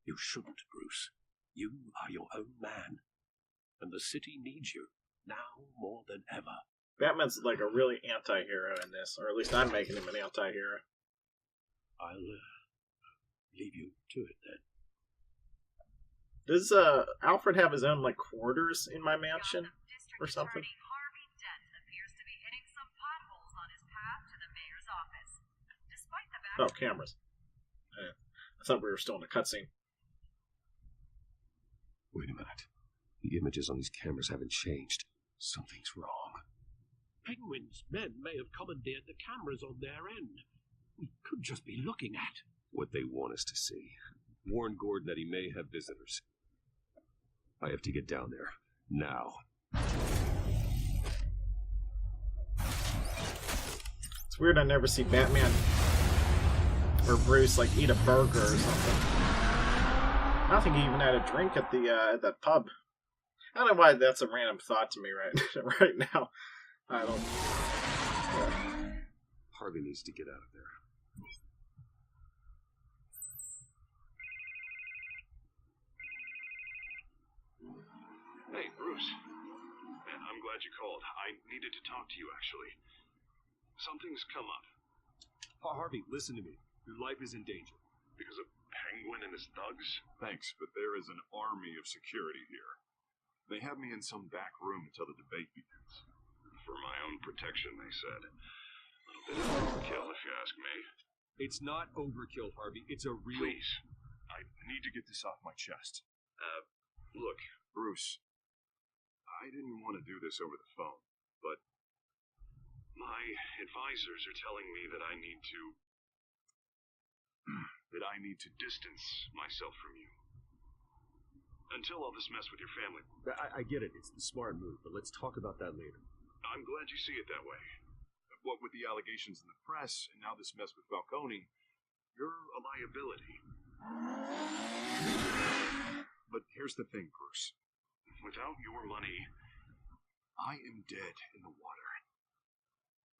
Speaker 7: You shouldn't, Bruce. You are your own man. And the city needs you, now more than ever.
Speaker 2: Batman's like a really anti-hero in this, or at least I'm making him an anti-hero.
Speaker 7: I'll leave you to it then.
Speaker 2: Does Alfred have his own like quarters in my mansion or something? Oh, cameras. I thought we were still in a cutscene.
Speaker 6: Wait a minute. The images on these cameras haven't changed. Something's wrong.
Speaker 7: Penguin's men may have commandeered the cameras on their end. We could just be looking at
Speaker 6: what they want us to see. Warn Gordon that he may have visitors. I have to get down there. Now.
Speaker 2: It's weird I never see Batman or Bruce like eat a burger or something. I don't think he even had a drink at the pub. I don't know why that's a random thought to me right now. I don't.
Speaker 6: Harvey needs to get out of there.
Speaker 3: Hey, Bruce. Man, I'm glad you called. I needed to talk to you, actually. Something's come up.
Speaker 6: Harvey, listen to me. Your life is in danger.
Speaker 3: Because of Penguin and his thugs?
Speaker 14: Thanks, but there is an army of security here. They have me in some back room until the debate begins.
Speaker 3: For my own protection, they said. A little bit of overkill, if you ask me.
Speaker 6: It's not overkill, Harvey. It's a real...
Speaker 3: Please.
Speaker 14: I need to get this off my chest.
Speaker 3: Look.
Speaker 14: Bruce, I didn't want to do this over the phone, but...
Speaker 3: My advisors are telling me that I need to... distance myself from you. Until all this mess with your family.
Speaker 6: I get it. It's the smart move, but let's talk about that later.
Speaker 3: I'm glad you see it that way.
Speaker 14: What with the allegations in the press, and now this mess with Falcone,
Speaker 3: you're a liability.
Speaker 14: But here's the thing, Bruce.
Speaker 3: Without your money...
Speaker 14: I am dead in the water.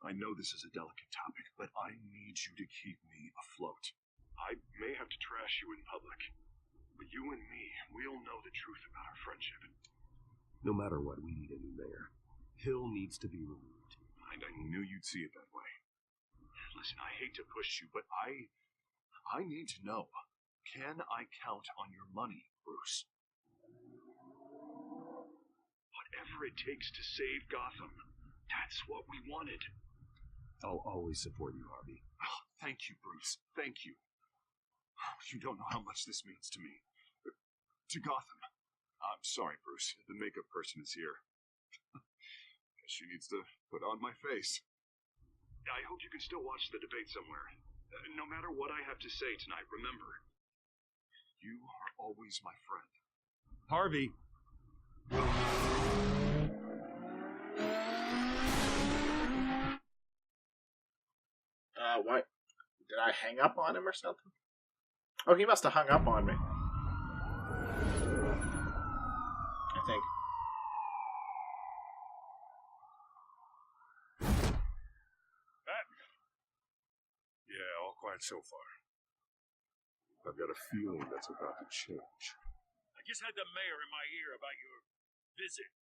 Speaker 14: I know this is a delicate topic, but I need you to keep me afloat.
Speaker 3: I may have to trash you in public, but you and me, we'll know the truth about our friendship.
Speaker 6: No matter what, we need a new mayor. Hill needs to be removed.
Speaker 14: And I knew you'd see it that way.
Speaker 3: Listen, I hate to push you,
Speaker 14: But I need to know. Can I count on your money, Bruce?
Speaker 3: Whatever it takes to save Gotham, that's what we wanted.
Speaker 6: I'll always support you, Harvey.
Speaker 3: Oh, thank you, Bruce. Thank you. You don't know how much this means to me. To Gotham. I'm sorry, Bruce. The makeup person is here. She needs to put on my face. I hope you can still watch the debate somewhere. No matter what I have to say tonight, remember, you are always my friend.
Speaker 6: Harvey!
Speaker 2: What? Did I hang up on him or something? Oh, he must have hung up on me. I think.
Speaker 3: Yeah, all quiet so far. I've got a feeling that's about to change.
Speaker 9: I just had the mayor in my ear about your visit.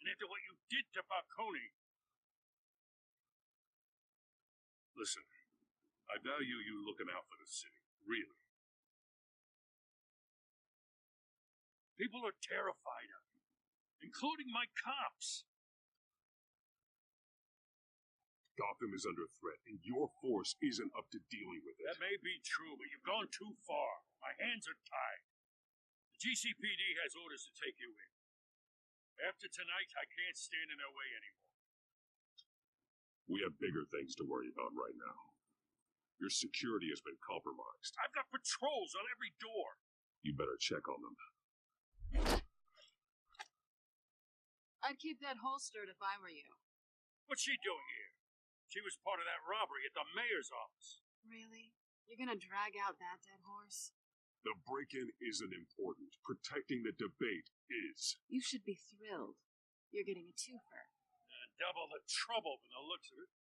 Speaker 9: And after what you did to Falcone.
Speaker 3: Listen, I value you looking out for the city. Really.
Speaker 9: People are terrified of you, including my cops.
Speaker 3: Gotham is under threat, and your force isn't up to dealing with it.
Speaker 9: That may be true, but you've gone too far. My hands are tied. The GCPD has orders to take you in. After tonight, I can't stand in their way anymore.
Speaker 3: We have bigger things to worry about right now. Your security has been compromised.
Speaker 9: I've got patrols on every door.
Speaker 3: You better check on them.
Speaker 12: I'd keep that holstered if I were you.
Speaker 9: What's she doing here? She was part of that robbery at the mayor's office.
Speaker 12: Really? You're gonna drag out that dead horse?
Speaker 3: The break-in isn't important. Protecting the debate is.
Speaker 12: You should be thrilled. You're getting a twofer.
Speaker 9: Double the trouble from the looks of it.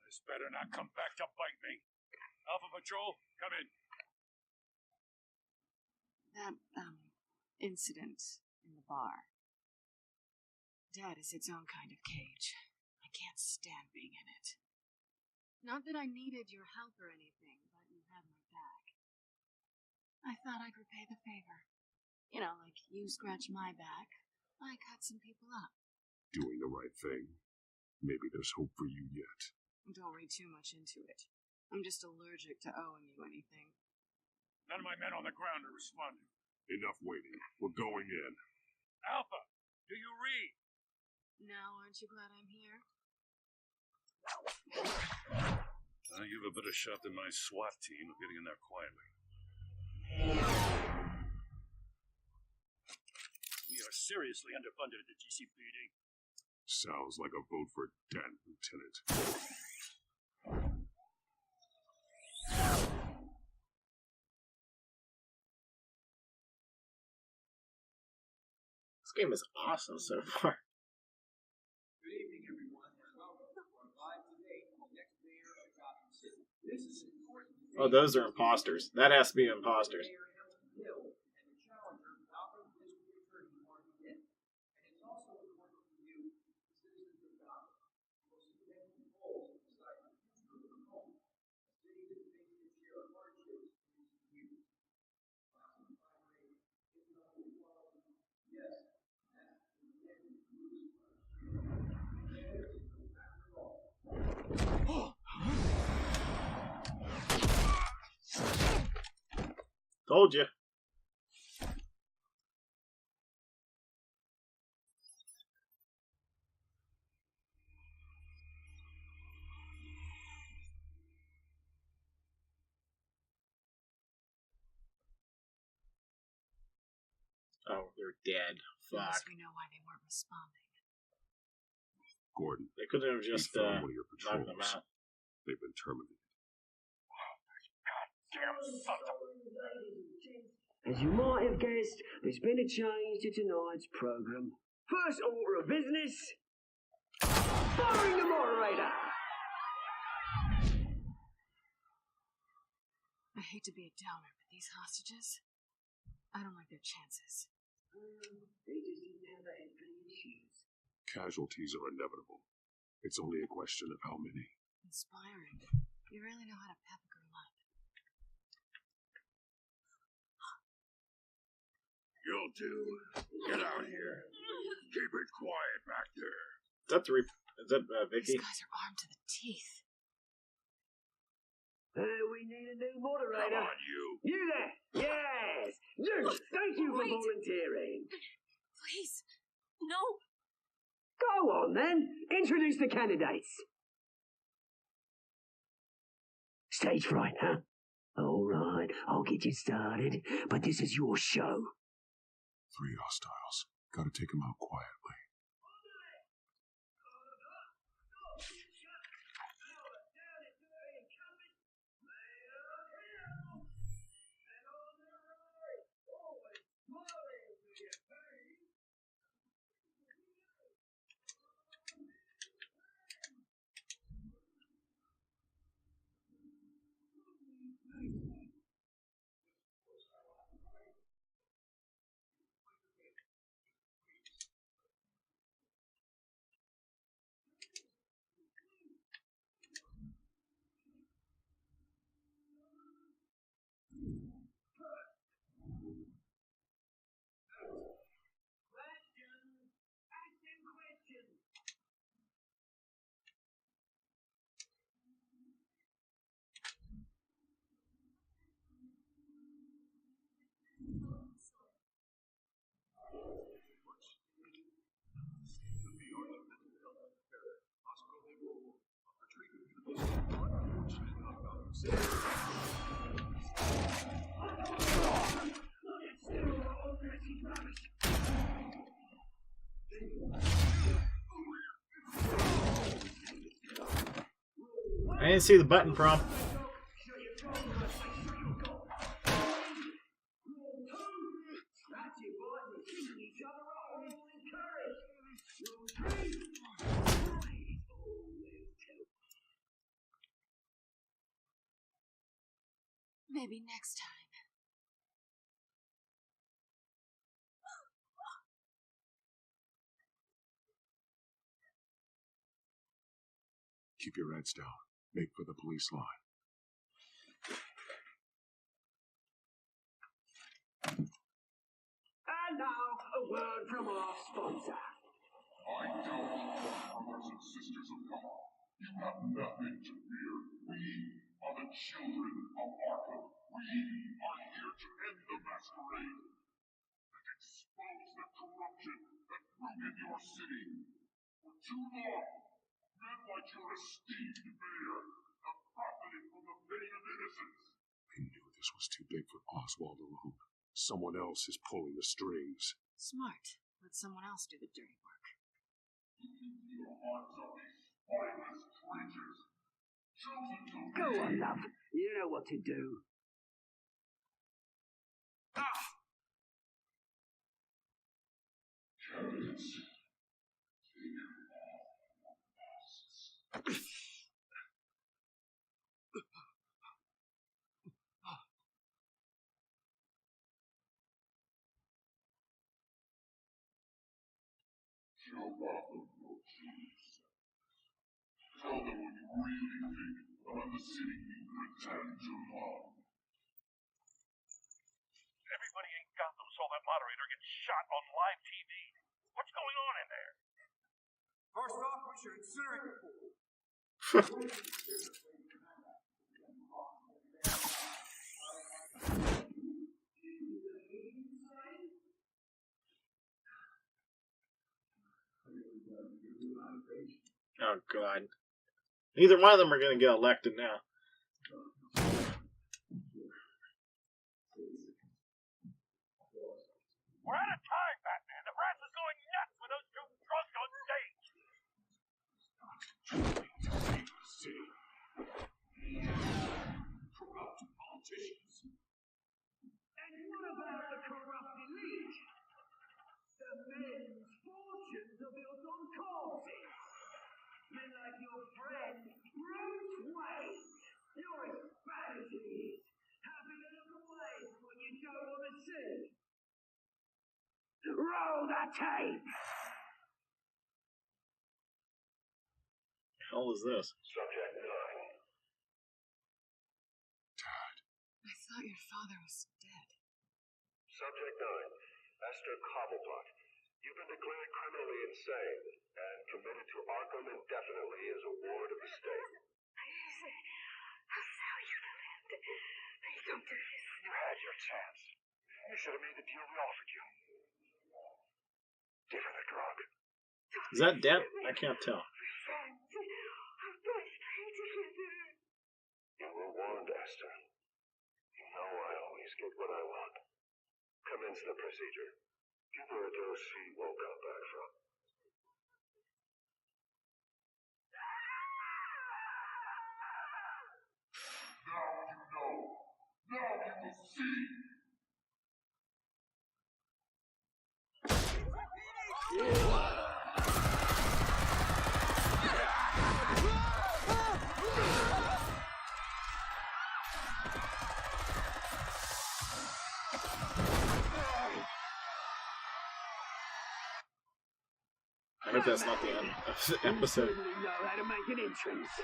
Speaker 9: This better not come back to bite me. Alpha Patrol, come in.
Speaker 12: That, incident in the bar. Dead is its own kind of cage. I can't stand being in it. Not that I needed your help or anything, but you had my back. I thought I'd repay the favor. You know, like you scratch my back, I cut some people up.
Speaker 3: Doing the right thing. Maybe there's hope for you yet.
Speaker 12: Don't read too much into it. I'm just allergic to owing you anything.
Speaker 9: None of my men on the ground are responding.
Speaker 3: Enough waiting. We're going in.
Speaker 9: Alpha, do you read?
Speaker 12: Now, aren't you glad I'm here?
Speaker 3: You have a better shot than my SWAT team of getting in there quietly.
Speaker 9: We are seriously underfunded at the GCPD.
Speaker 3: Sounds like a vote for Dan, Lieutenant.
Speaker 2: This game is awesome so far.
Speaker 15: Good evening, everyone, and welcome to our live debate on the next mayor of Gotham City. This is an important debate.
Speaker 2: Oh, those are imposters. That has to be imposters.
Speaker 15: Mayor Hill and the challenger, Gotham District Attorney Marty Dent. And it's also important for you, the citizens of Gotham. Most independent polls will decide the future of the home. A city that's facing its share of hardships in recent years. Gotham crime rate is not equality. Yes.
Speaker 2: Told you. Oh, they're dead. Fuck.
Speaker 12: Unless we know why they weren't responding.
Speaker 3: Gordon.
Speaker 2: They couldn't have just
Speaker 3: one of your
Speaker 2: knocked them
Speaker 3: patrols.
Speaker 2: out.
Speaker 3: They've been terminated.
Speaker 16: As you might have guessed, there's been a change to tonight's programme. First order of business, firing the moderator.
Speaker 12: I hate to be a downer, but these hostages, I don't like their chances.
Speaker 16: They just didn't have any issues.
Speaker 3: Casualties are inevitable. It's only a question of how many.
Speaker 12: Inspiring. You really know how to pep a girl up.
Speaker 3: You'll do. Get out here. Keep it quiet back there.
Speaker 2: That's Is that Vicky?
Speaker 12: These guys are armed to the teeth.
Speaker 16: We need a new moderator.
Speaker 3: Come on, you.
Speaker 16: You there? Yes. Zeus, thank you for volunteering.
Speaker 4: Please, no.
Speaker 16: Go on then. Introduce the candidates. Stage fright, huh? All right, I'll get you started, but this is your show.
Speaker 3: 3 hostiles. Gotta take them out quietly.
Speaker 2: I didn't see the button prompt.
Speaker 12: Maybe next time.
Speaker 3: Keep your heads down. Make for the police line.
Speaker 16: And now, a word from our sponsor.
Speaker 17: I Telltale brothers and sisters of God, you have nothing to fear. We are the children of Arkham. We are here to end the masquerade and expose the corruption that grew in your city. For too long, men like your esteemed mayor have profited from the pain of innocence.
Speaker 3: I knew this was too big for Oswald alone. Someone else is pulling the strings.
Speaker 12: Smart. Let someone else do the dirty work.
Speaker 17: Your hearts are these spineless creatures, chosen to
Speaker 16: Go on, love. You know what to do.
Speaker 17: Cowards. Show off of your keys. Tell them what you really think about the city you pretend to love.
Speaker 9: Everybody in Gotham saw that moderator get shot on live TV. What's going on in there?
Speaker 13: First off, we should incinerate the fool.
Speaker 2: Oh, God. Neither one of them are going to get elected now.
Speaker 9: We're out of time, Batman. The press is going nuts with those two drunks on stage.
Speaker 17: Corrupt politicians.
Speaker 16: And what about the corrupt elite? The men's fortunes are built on causes. Men like your friend, Bruce Wayne. You're as bad as he is. Happy to look away from what you don't want to see. Roll the tape!
Speaker 2: Hell is this?
Speaker 17: Subject 9.
Speaker 12: I thought your father was dead.
Speaker 6: Subject 9, Esther Cobblepot. You've been declared criminally insane and committed to Arkham indefinitely as a ward of the state.
Speaker 16: I'll sell you the land. Please don't do this.
Speaker 13: You had your chance. You should have made the deal we offered you. Give her the drug.
Speaker 2: Is that Deb? I can't tell.
Speaker 6: You were warned, Esther. You know I always get what I want. Commence the procedure. Give her a dose she won't come back from.
Speaker 17: Now you know. Now you will see.
Speaker 2: I hope that's not the end of the episode.
Speaker 16: You know how to make an entrance.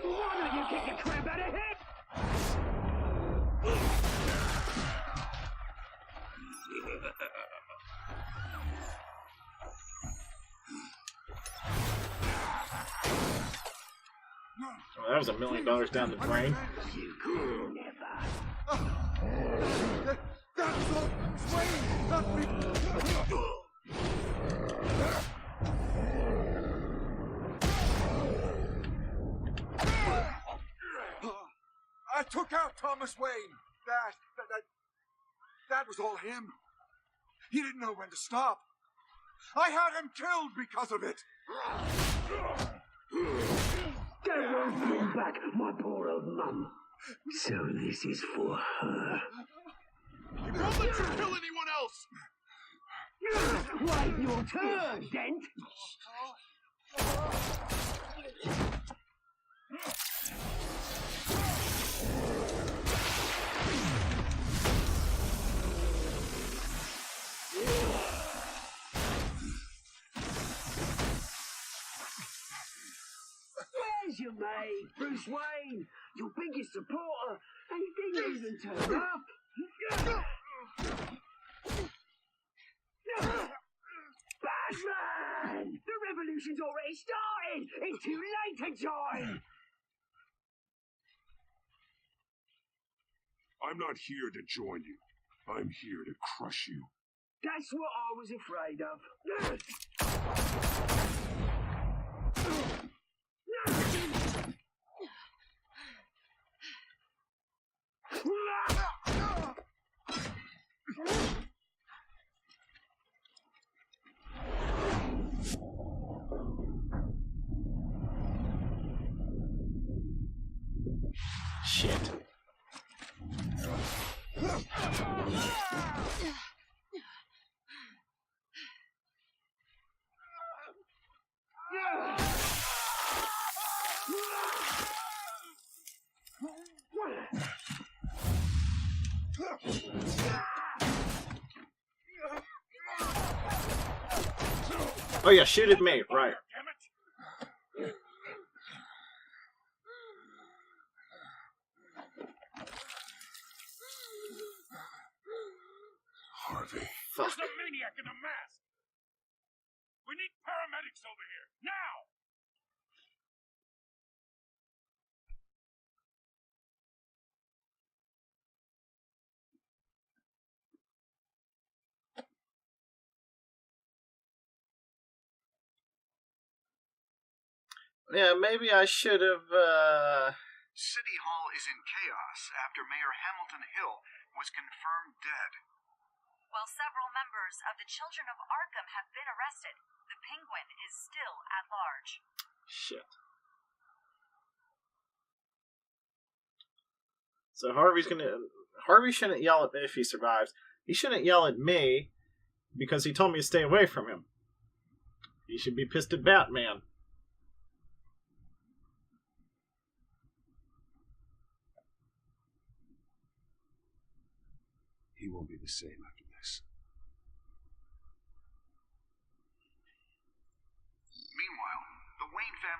Speaker 16: Why don't you kick the crap out of him?
Speaker 2: Oh, that was $1 million down the drain.
Speaker 13: I took out Thomas Wayne. That was all him. He didn't know when to stop. I had him killed because of it.
Speaker 16: That won't bring back my poor old mum. So this is for her.
Speaker 17: He won't let you kill anyone else!
Speaker 16: Wait your turn, Dent! There's your mate, Bruce Wayne, your biggest supporter, and he didn't even turn up. Batman! The revolution's already started! It's too late to join!
Speaker 3: I'm not here to join you. I'm here to crush you.
Speaker 16: That's what I was afraid of.
Speaker 2: Shit. Oh yeah, shoot at me, right.
Speaker 3: Harvey.
Speaker 9: Where's the maniac in the mask? We need paramedics over here, now!
Speaker 2: Yeah, maybe I should have,
Speaker 13: City Hall is in chaos after Mayor Hamilton Hill was confirmed dead.
Speaker 4: While several members of the Children of Arkham have been arrested, the Penguin is still at large.
Speaker 2: Shit. So Harvey shouldn't yell at me if he survives. He shouldn't yell at me because he told me to stay away from him. He should be pissed at Batman.
Speaker 6: He won't be the same after this.
Speaker 13: Meanwhile,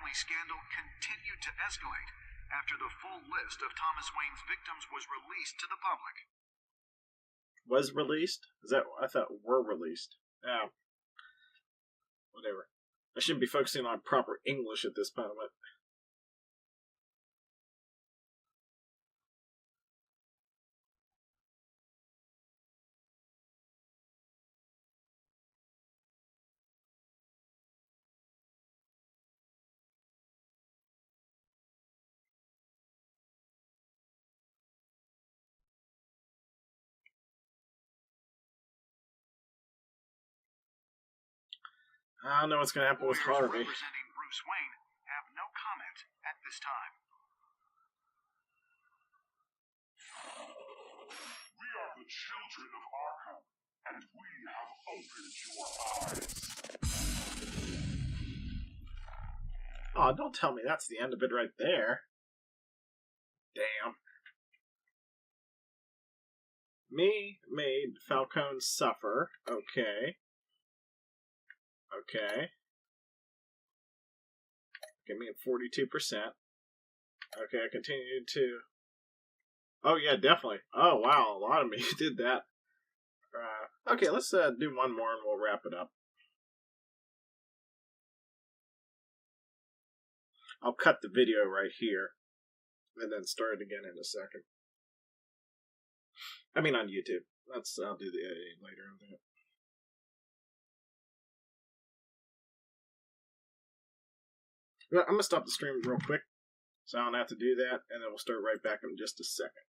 Speaker 18: family scandal continued to escalate after the full list of Thomas Wayne's victims was released to the public.
Speaker 2: Was released? Is that? I thought were released. Yeah. Whatever. I shouldn't be focusing on proper English at this moment. I don't know what's going to happen with Harvey.
Speaker 18: Representing Bruce Wayne have no comment at this time.
Speaker 17: We are the children of Arkham, and we have opened your eyes.
Speaker 2: Oh, don't tell me that's the end of it right there. Damn. Me made Falcone suffer. Okay. Okay. Give me a 42%. Okay, I continued to... Oh, yeah, definitely. Oh, wow, a lot of me did that. Okay, let's do one more and we'll wrap it up. I'll cut the video right here and then start it again in a second. I mean on YouTube. I'll do the editing later on that. I'm going to stop the stream real quick, so I don't have to do that, and then we'll start right back in just a second.